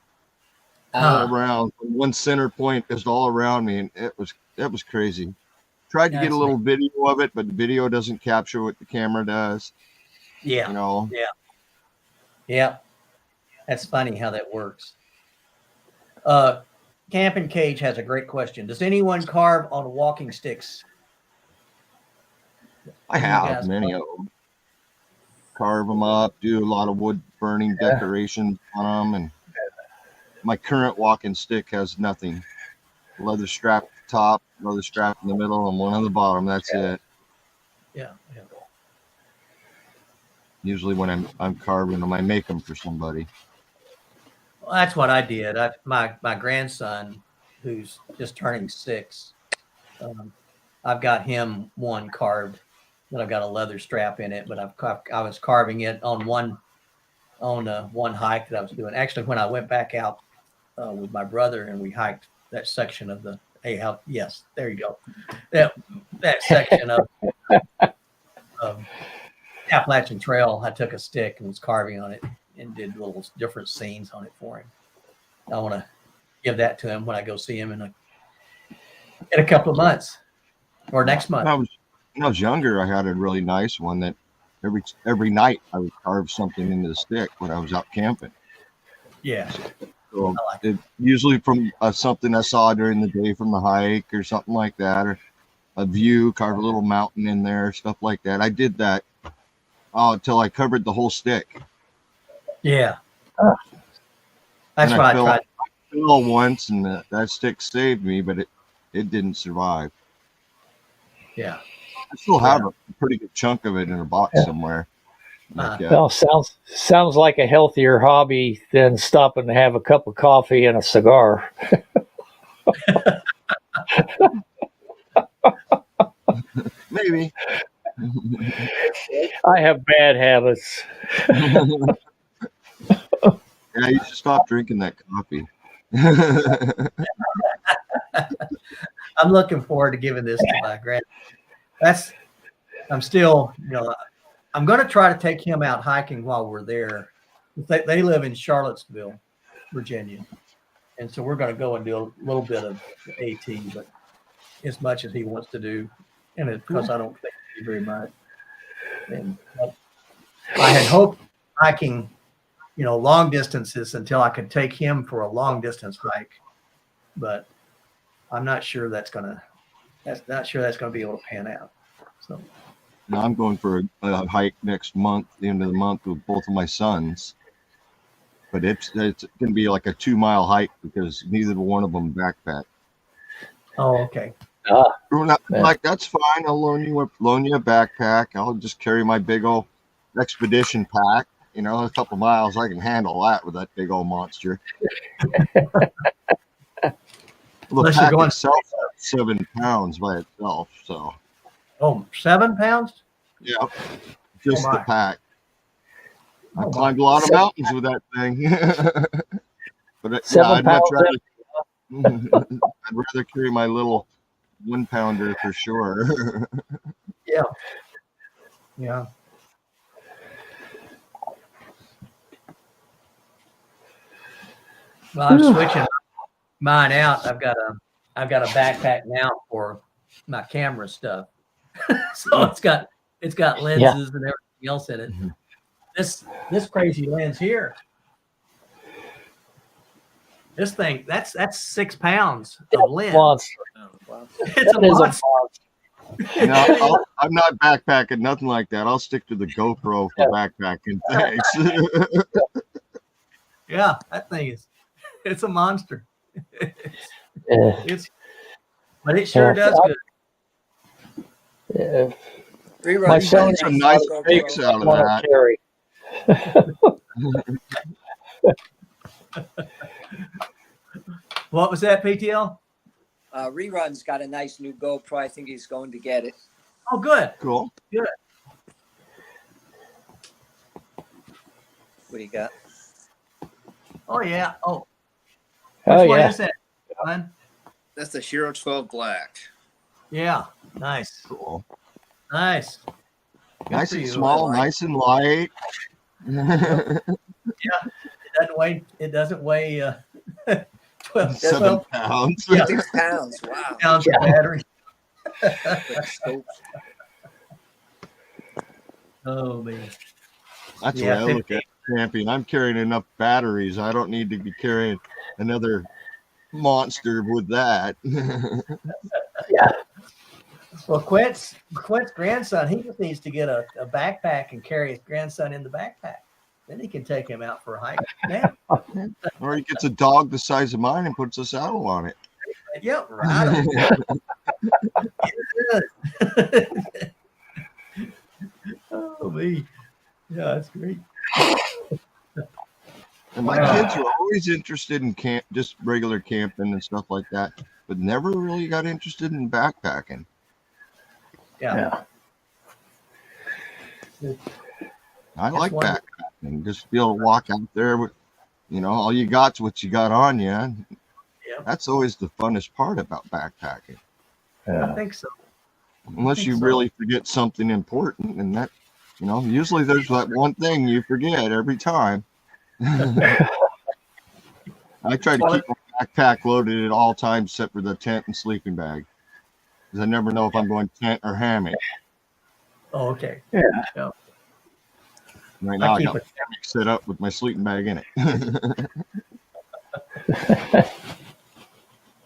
all Huh. around. One center point is all around me, and it was crazy. Tried to get That's a little video of it, but the video doesn't capture what the camera does. yeah. You know, Yeah. That's funny how that works. Camping Cage has a great question. Does anyone carve on walking sticks? I have many of them. Carve them up, do a lot of wood burning decorations on them, and my current walking stick has nothing. Leather strap at the top, leather strap in the middle, and one on the bottom. That's it. Yeah. Usually when I'm carving them, I make them for somebody. Well, that's what I did. My grandson, who's just turning 6, I've got him one carved. That I've got a leather strap in it, but I was carving it on one hike that I was doing. Actually, when I went back out with my brother and we hiked that section of the yes, there you go, that section of Appalachian Trail, I took a stick and was carving on it and did little different scenes on it for him. I want to give that to him when I go see him in a couple of months or next month. When I was younger, I had a really nice one that every night I would carve something into the stick when I was out camping. Yeah. So I like it. usually from something I saw during the day from the hike or something like that, or a view, carve a little mountain in there, stuff like that. I did that until I covered the whole stick. Yeah. That's And what I tried. I fell once, and that stick saved me, but it didn't survive. Yeah. I still have a pretty good chunk of it in a box somewhere. well, sounds like a healthier hobby than stopping to have a cup of coffee and a cigar. Maybe. I have bad habits. Yeah, you should stop drinking that coffee. I'm looking forward to giving this to my grand. I'm still, I'm going to try to take him out hiking while we're there. They live in Charlottesville, Virginia. And so we're going to go and do a little bit of AT, but as much as he wants to do. And because I don't think he very much. And I had hoped hiking, long distances until I could take him for a long distance hike, but I'm not sure that's going to be able to pan out. So Now I'm going for a hike next month, the end of the month, with both of my sons. But it's going to be like a 2-mile hike because neither one of them backpack. Oh, okay. Like, that's fine. I'll loan you a backpack. I'll just carry my big old expedition pack. A couple miles, I can handle that with that big old monster. The Unless pack you're going itself is 7 pounds by itself. So, Oh, 7 pounds? yeah, just Oh, the my. pack. I climbed a lot of mountains with that thing. But yeah, 7 pounds. I'd rather carry my little 1 pounder for sure. Yeah. Yeah. Well, I'm switching mine out. I've got a backpack now for my camera stuff. So it's got lenses and everything else in it. This crazy lens here. This thing, that's 6 pounds of lens. Monster. Wow. It's a That is a monster. monster. No, I'm not backpacking, nothing like that. I'll stick to the GoPro for backpacking. Thanks. Yeah, that thing it's a monster. Yeah. But it sure does good. Yeah. Rerun. My You got Sony a some nice GoPro. pics out of Want that. to carry. What was that, PTL? Rerun's got a nice new GoPro. I think he's going to get it. Oh, good. Cool. What do you got? Oh, yeah. Oh, Oh which one yeah. is that, Glenn? That's the Hero 12 Black. Yeah, nice. Cool. Nice. Nice for and you. small, nice and light. It doesn't weigh 12 7 pounds. Yeah. 6 pounds. Wow. pounds of battery. Like scopes. Oh, man. That's Yeah, the way I look at camping. I'm carrying enough batteries. I don't need to be carrying another monster with that. Well, Quint's grandson, he just needs to get a backpack and carry his grandson in the backpack. Then he can take him out for a hike. Man, Or he gets a dog the size of mine and puts a saddle on it. yep, right. Oh, me. Yeah, that's great. And my kids are always interested in camp, just regular camping and stuff like that, but never really got interested in backpacking. Yeah. I like wonderful. backpacking. Just be able to walk out there with, all you got's what you got on you. Yeah. That's always the funnest part about backpacking. I think so. Unless think you so. really forget something important, and that, usually there's that one thing you forget every time. I try to keep my backpack loaded at all times except for the tent and sleeping bag, because I never know if I'm going tent or hammock. Oh, okay. Right I now I keep got my it- hammock set up with my sleeping bag in it.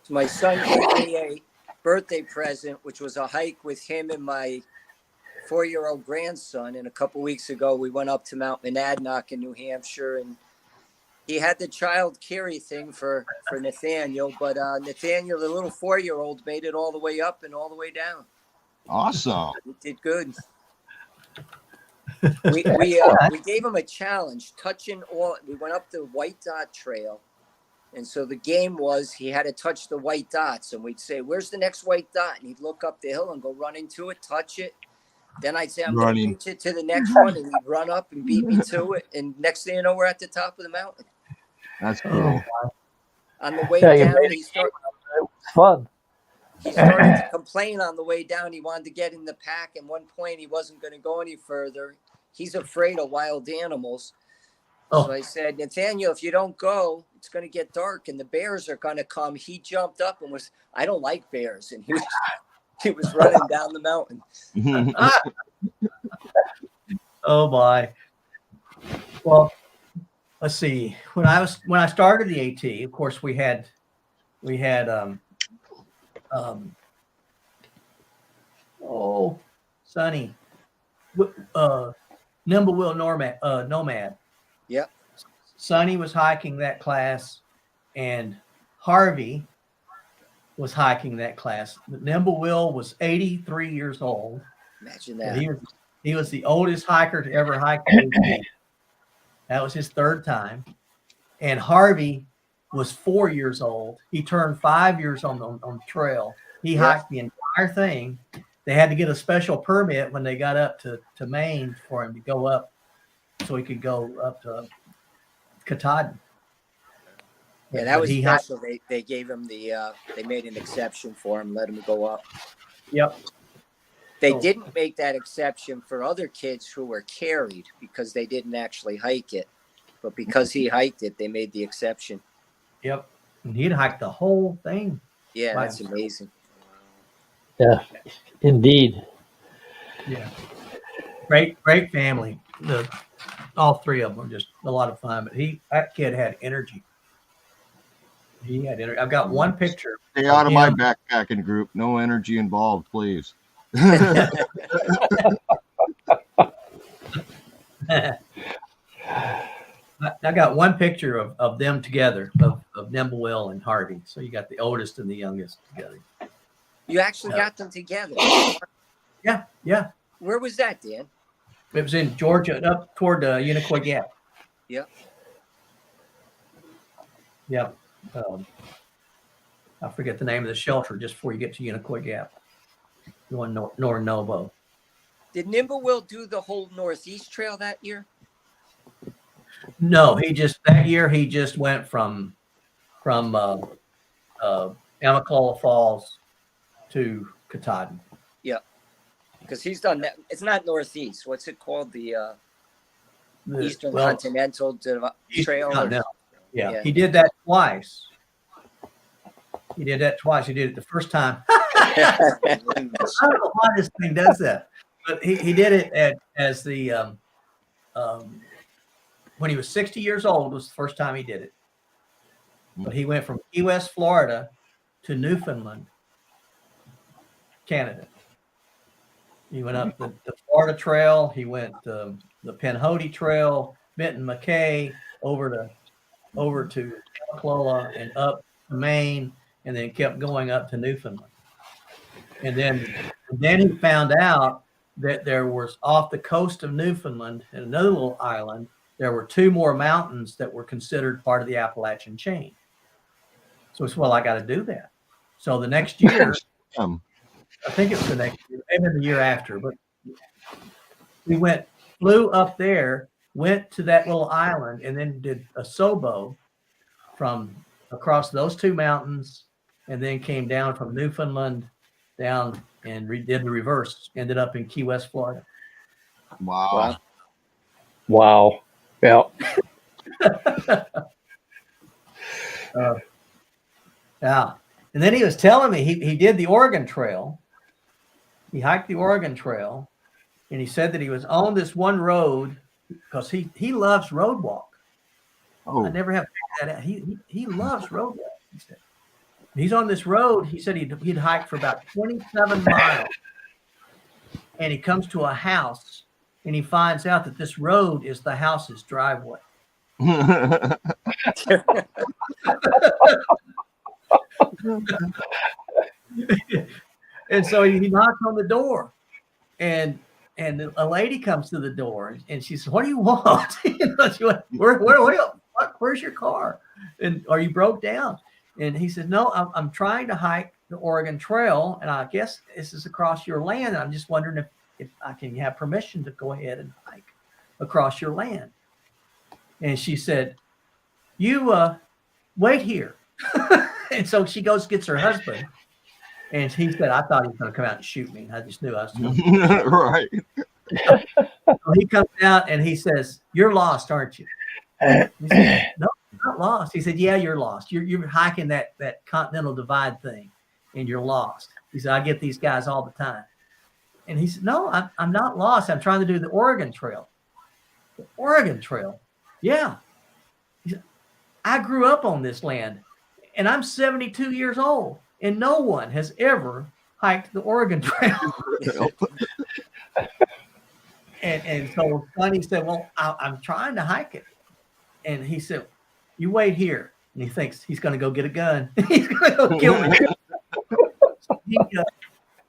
So my son gave me a birthday present, which was a hike with him and my 4-year-old grandson. And a couple weeks ago, we went up to Mount Monadnock in New Hampshire, and he had the child carry thing for Nathaniel. But Nathaniel, the little 4-year-old, made it all the way up and all the way down. Awesome. He did good. We gave him a challenge, touching all. We went up the White Dot Trail, and so the game was he had to touch the white dots, and we'd say, "Where's the next white dot?" And he'd look up the hill and go run into it, touch it. Then I'd say, "I'm going to beat you to the next one," and he'd run up and beat me to it. And next thing you know, we're at the top of the mountain. That's cool. On the way Yeah, you down, made he it was fun. started to complain on the way down. He wanted to get in the pack. At one point, he wasn't going to go any further. He's afraid of wild animals. So I said, "Nathaniel, if you don't go, it's going to get dark and the bears are going to come." He jumped up and I don't like bears. And he was running down the mountain. Oh my. Well, let's see. When I started the AT, of course we had Sonny, Nimblewheel Nomad. Yep. Sonny was hiking that class, and Harvey was hiking that class. Nimblewheel was 83 years old. Imagine that. He was the oldest hiker to ever hike the AT. That was his third time. And Harvey was 4 years old. He turned 5 years on the trail. He hiked the entire thing. They had to get a special permit when they got up to Maine for him to go up so he could go up to Katahdin. Yeah, that was He had- special. They gave him they made an exception for him, let him go up. Yep. They Oh. didn't make that exception for other kids who were carried because they didn't actually hike it. But because he hiked it, they made the exception. Yep. And he'd hike the whole thing. Yeah, Wow. that's amazing. Yeah, indeed. Yeah. Great family. All three of them were just a lot of fun. But that kid had energy. He had energy. I've got one picture. Stay out of my him. backpacking group. No energy involved, please. I got one picture of them together, of Nimblewell and Harvey. So you got the oldest and the youngest together. You actually got them together. Yeah. Where was that, Dan? It was in Georgia, up toward Unicoi Gap. Yep. Yep. I forget the name of the shelter just before you get to Unicoi Gap. Going north Novo. Did Nimblewell do the whole Northeast Trail that year? No, that year he just went from Amicalola Falls to Katahdin. Yep. Because he's done that. It's not Northeast. What's it called? The Eastern Continental Trail? Yeah, he did that twice. He did it the first time. I don't know why this thing does that, but he did it as the when he was 60 years old was the first time he did it. But he went from Key West, Florida, to Newfoundland, Canada. He went up the Florida Trail. He went the Penhody Trail, Benton McKay, over to Amicalola and up to Maine, and then kept going up to Newfoundland. And then he found out that there was off the coast of Newfoundland, in another little island, there were two more mountains that were considered part of the Appalachian chain. So it's, well, I got to do that. So the next year, I think it's the next year, maybe the year after, but we flew up there, went to that little island, and then did a Sobo from across those two mountains, and then came down from Newfoundland down and did the reverse. Ended up in Key West, Florida. Wow. Yeah. Yeah. And then he was telling me he did the Oregon Trail. He hiked the Oregon Trail, and he said that he was on this one road because he loves road walk. Oh. I never have figured that out. He loves road walk. He said he's on this road. He said he'd hike for about 27 miles, and he comes to a house, and he finds out that this road is the house's driveway. And so he knocks on the door, and a lady comes to the door, and she says, "What do you want?" She went, where's your car? And are you broke down? And he said, "No, I'm trying to hike the Oregon Trail, and I guess this is across your land. And I'm just wondering if I can have permission to go ahead and hike across your land." And she said, "You wait here." And so she gets her husband. And he said, "I thought he was going to come out and shoot me. I just knew I was going to." Right. So he comes out and he says, "You're lost, aren't you?" He said, "No, I'm not lost." He said, "Yeah, you're lost. You're hiking that Continental Divide thing, and you're lost." He said, "I get these guys all the time." And he said, "No, I'm not lost. I'm trying to do the Oregon Trail." The Oregon Trail? Yeah. He said, "I grew up on this land, and I'm 72 years old. And no one has ever hiked the Oregon Trail." and so Sonny said, "Well, I'm trying to hike it." And he said, "You wait here." And he thinks he's going to go get a gun. He's going to go kill me. So he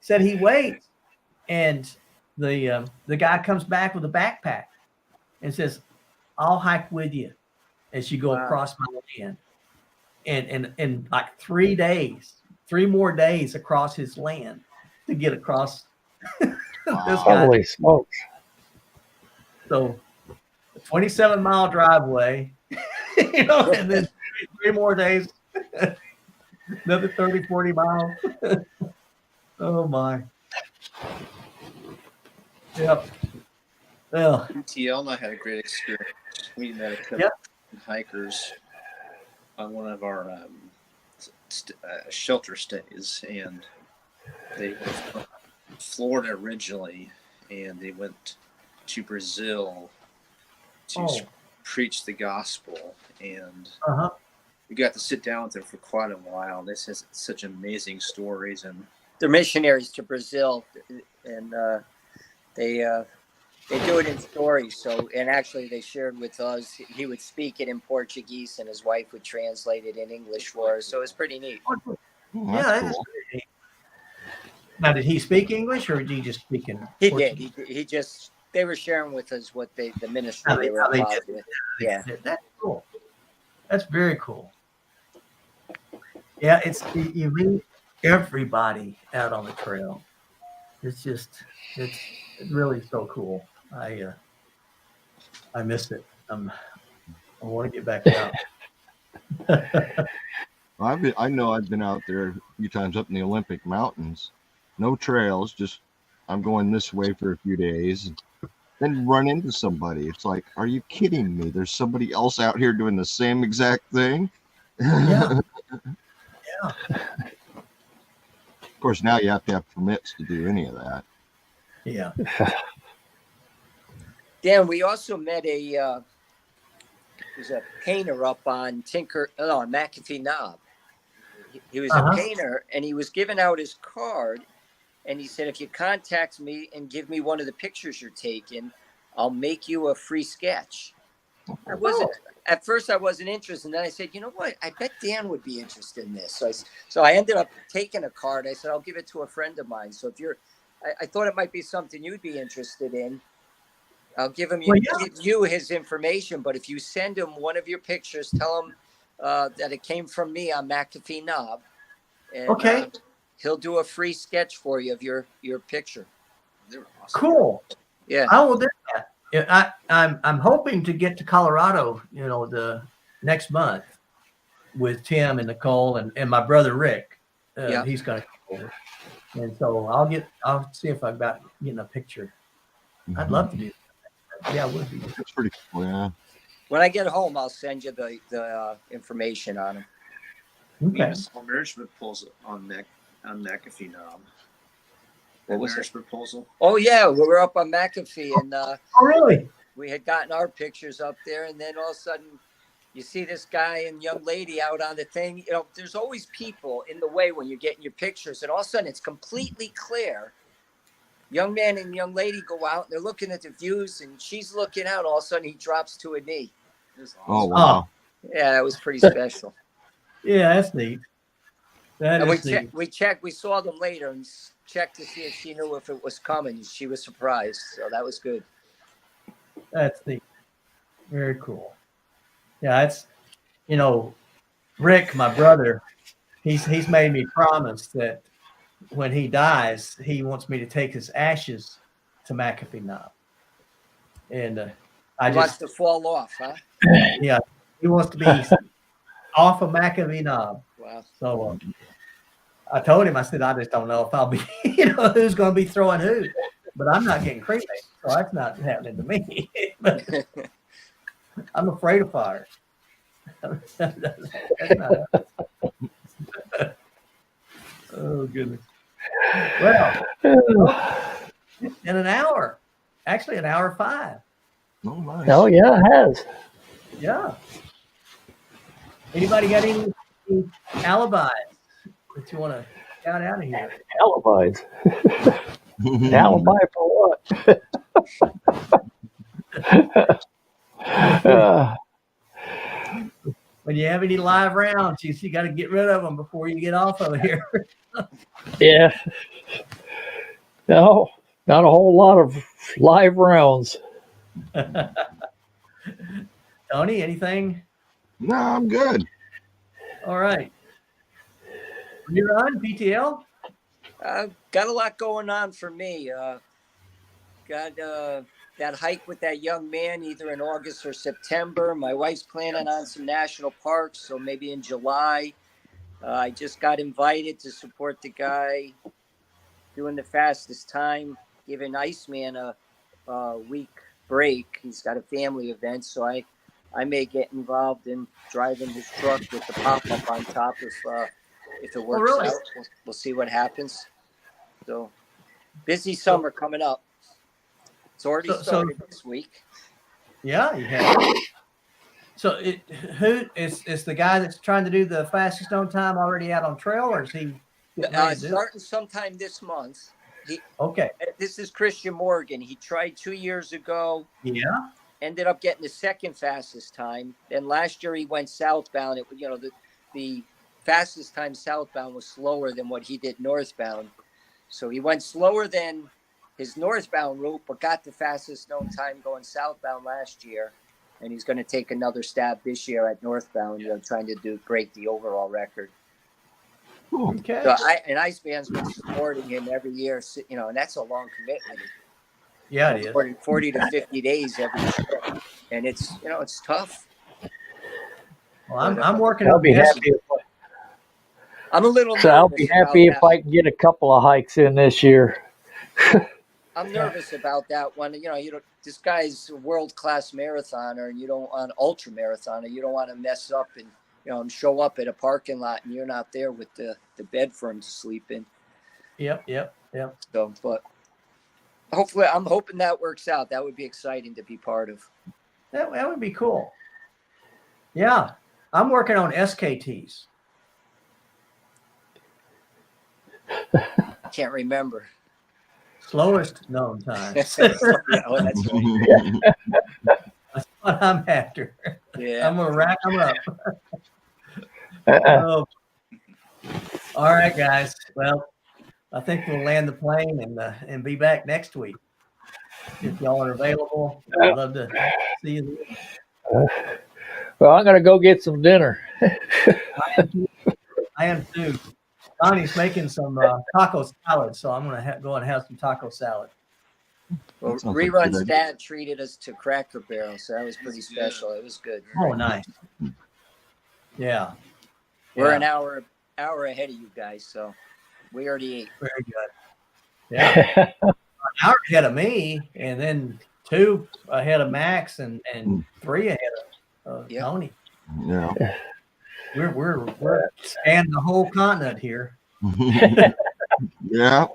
said he waits. And the guy comes back with a backpack and says, "I'll hike with you as you go across my land." And like 3 more days across his land to get across this guy. Holy smokes. So 27-mile driveway, and then 3 more days, another 30, 40 miles. Oh my. Yep. Well, PTL and I had a great experience. We met a couple of hikers on one of our shelter stays, and they were from Florida originally, and they went to Brazil to preach the gospel, and we got to sit down with them for quite a while. This has such amazing stories, and they're missionaries to Brazil, and they do it in stories. So, and actually, they shared with us. He would speak it in Portuguese, and his wife would translate it in English for us. So it's pretty neat. Yeah, that's cool. Now, did he speak English, or did he just speak in? He Portuguese? Did. He just. They were sharing with us what the ministry they were involved with. Yeah, that's cool. That's very cool. Yeah, you meet everybody out on the trail. It's really so cool. I miss it. I want to get back out. I know I've been out there a few times up in the Olympic Mountains. No trails, just I'm going this way for a few days, then run into somebody. It's like, are you kidding me? There's somebody else out here doing the same exact thing. Yeah. Yeah. Of course, now you have to have permits to do any of that. Yeah. Dan, we also met there's a painter up on McAfee Knob. He was a painter, and he was giving out his card, and he said, if you contact me and give me one of the pictures you're taking, I'll make you a free sketch. At first I wasn't interested, and then I said, you know what? I bet Dan would be interested in this. So I ended up taking a card. I said, I'll give it to a friend of mine. So if I thought it might be something you'd be interested in. I'll give you his information, but if you send him one of your pictures, tell him that it came from me on McAfee Knob. And, he'll do a free sketch for you of your picture. They were awesome. Cool. Yeah. I will do that. Yeah, I'm hoping to get to Colorado, the next month with Tim and Nicole and my brother Rick. He's going to come over, and so I'll see if I've got getting a picture. Mm-hmm. I'd love to do that. Yeah, it would be. That's pretty cool. Yeah. When I get home, I'll send you the information on him. Okay. A marriage proposal on McAfee Knob. What was marriage proposal? Oh yeah, we were up on McAfee, and oh really? We had gotten our pictures up there, and then all of a sudden, you see this guy and young lady out on the thing. There's always people in the way when you're getting your pictures, and all of a sudden it's completely clear. Young man and young lady go out, and they're looking at the views, and she's looking out. All of a sudden, he drops to a knee. Awesome. Oh wow! Yeah, that was pretty special. Yeah, that's neat. We saw them later and checked to see if she knew if it was coming. She was surprised, so that was good. That's neat. Very cool. Yeah, it's Rick, my brother. He's made me promise that when he dies, he wants me to take his ashes to McAfee Knob, and he wants to fall off, huh? Yeah, he wants to be off of McAfee Knob. Wow. So I told him, I said, I just don't know if I'll be, who's going to be throwing who, but I'm not getting cremated, so that's not happening to me. But I'm afraid of fire. Oh goodness. Well, in an hour, actually an hour 5. Oh, nice. Oh yeah, it has. Yeah. Anybody got any alibis that you want to shout out of here? Alibis. Alibi for what? When you have any live rounds, you got to get rid of them before you get off of here. Yeah. No, not a whole lot of live rounds. Tony, anything? No, I'm good. All right. You're on PTL? Got a lot going on for me. Got that hike with that young man either in August or September. My wife's planning on some national parks, so maybe in July. I just got invited to support the guy doing the fastest time, giving Iceman a week break. He's got a family event, so I may get involved in driving his truck with the pop-up on top if it works really? out. We'll see what happens. So busy summer coming up. It's already started this week. Yeah, you have. So who is the guy that's trying to do the fastest known time already out on trail, or is he Starting sometime this month. Okay. This is Christian Morgan. He tried 2 years ago. Yeah. Ended up getting the second fastest time. Then last year he went southbound. The fastest time southbound was slower than what he did northbound. So he went slower than his northbound route, but got the fastest known time going southbound last year. And he's going to take another stab this year at northbound, trying to break the overall record. Okay. So Iceman's been supporting him every year, and that's a long commitment. Yeah, it is. 40 to 50 days every year. And it's tough. Well, I'm working I'll on be this. happy. I'm a little So I'll be happy if I can get a couple of hikes in this year. I'm nervous about that one. This guy's a world-class marathoner, and you don't want ultra marathoner. You don't want to mess up and show up at a parking lot and you're not there with the bed for him to sleep in. Yep. So, but hopefully, I'm hoping that works out. That would be exciting to be part of. That would be cool. Yeah, I'm working on SKTs. Can't remember. Slowest known time. That's right. That's what I'm after. Yeah. I'm gonna rack them up. Oh. All right, guys. Well, I think we'll land the plane and be back next week. If y'all are available, I'd love to see you. Well, I'm gonna go get some dinner. I am too. Donnie's making some taco salad, so I'm gonna go and have some taco salad. Well, That sounds like a Rerun's good dad treated us to Cracker Barrel, so that was pretty special. It was good. Oh, nice. Yeah. We're Yeah. an hour ahead of you guys, so we already ate. Very good. Yeah. An hour ahead of me, and then 2 ahead of Max, and 3 ahead of Yep. Tony. Yeah. We're spanning the whole continent here. Yeah.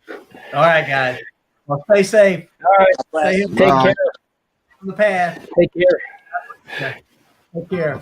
All right, guys. Well, stay safe. All right. Bless. Stay Take Bye. care. on the path. Take care. Take care.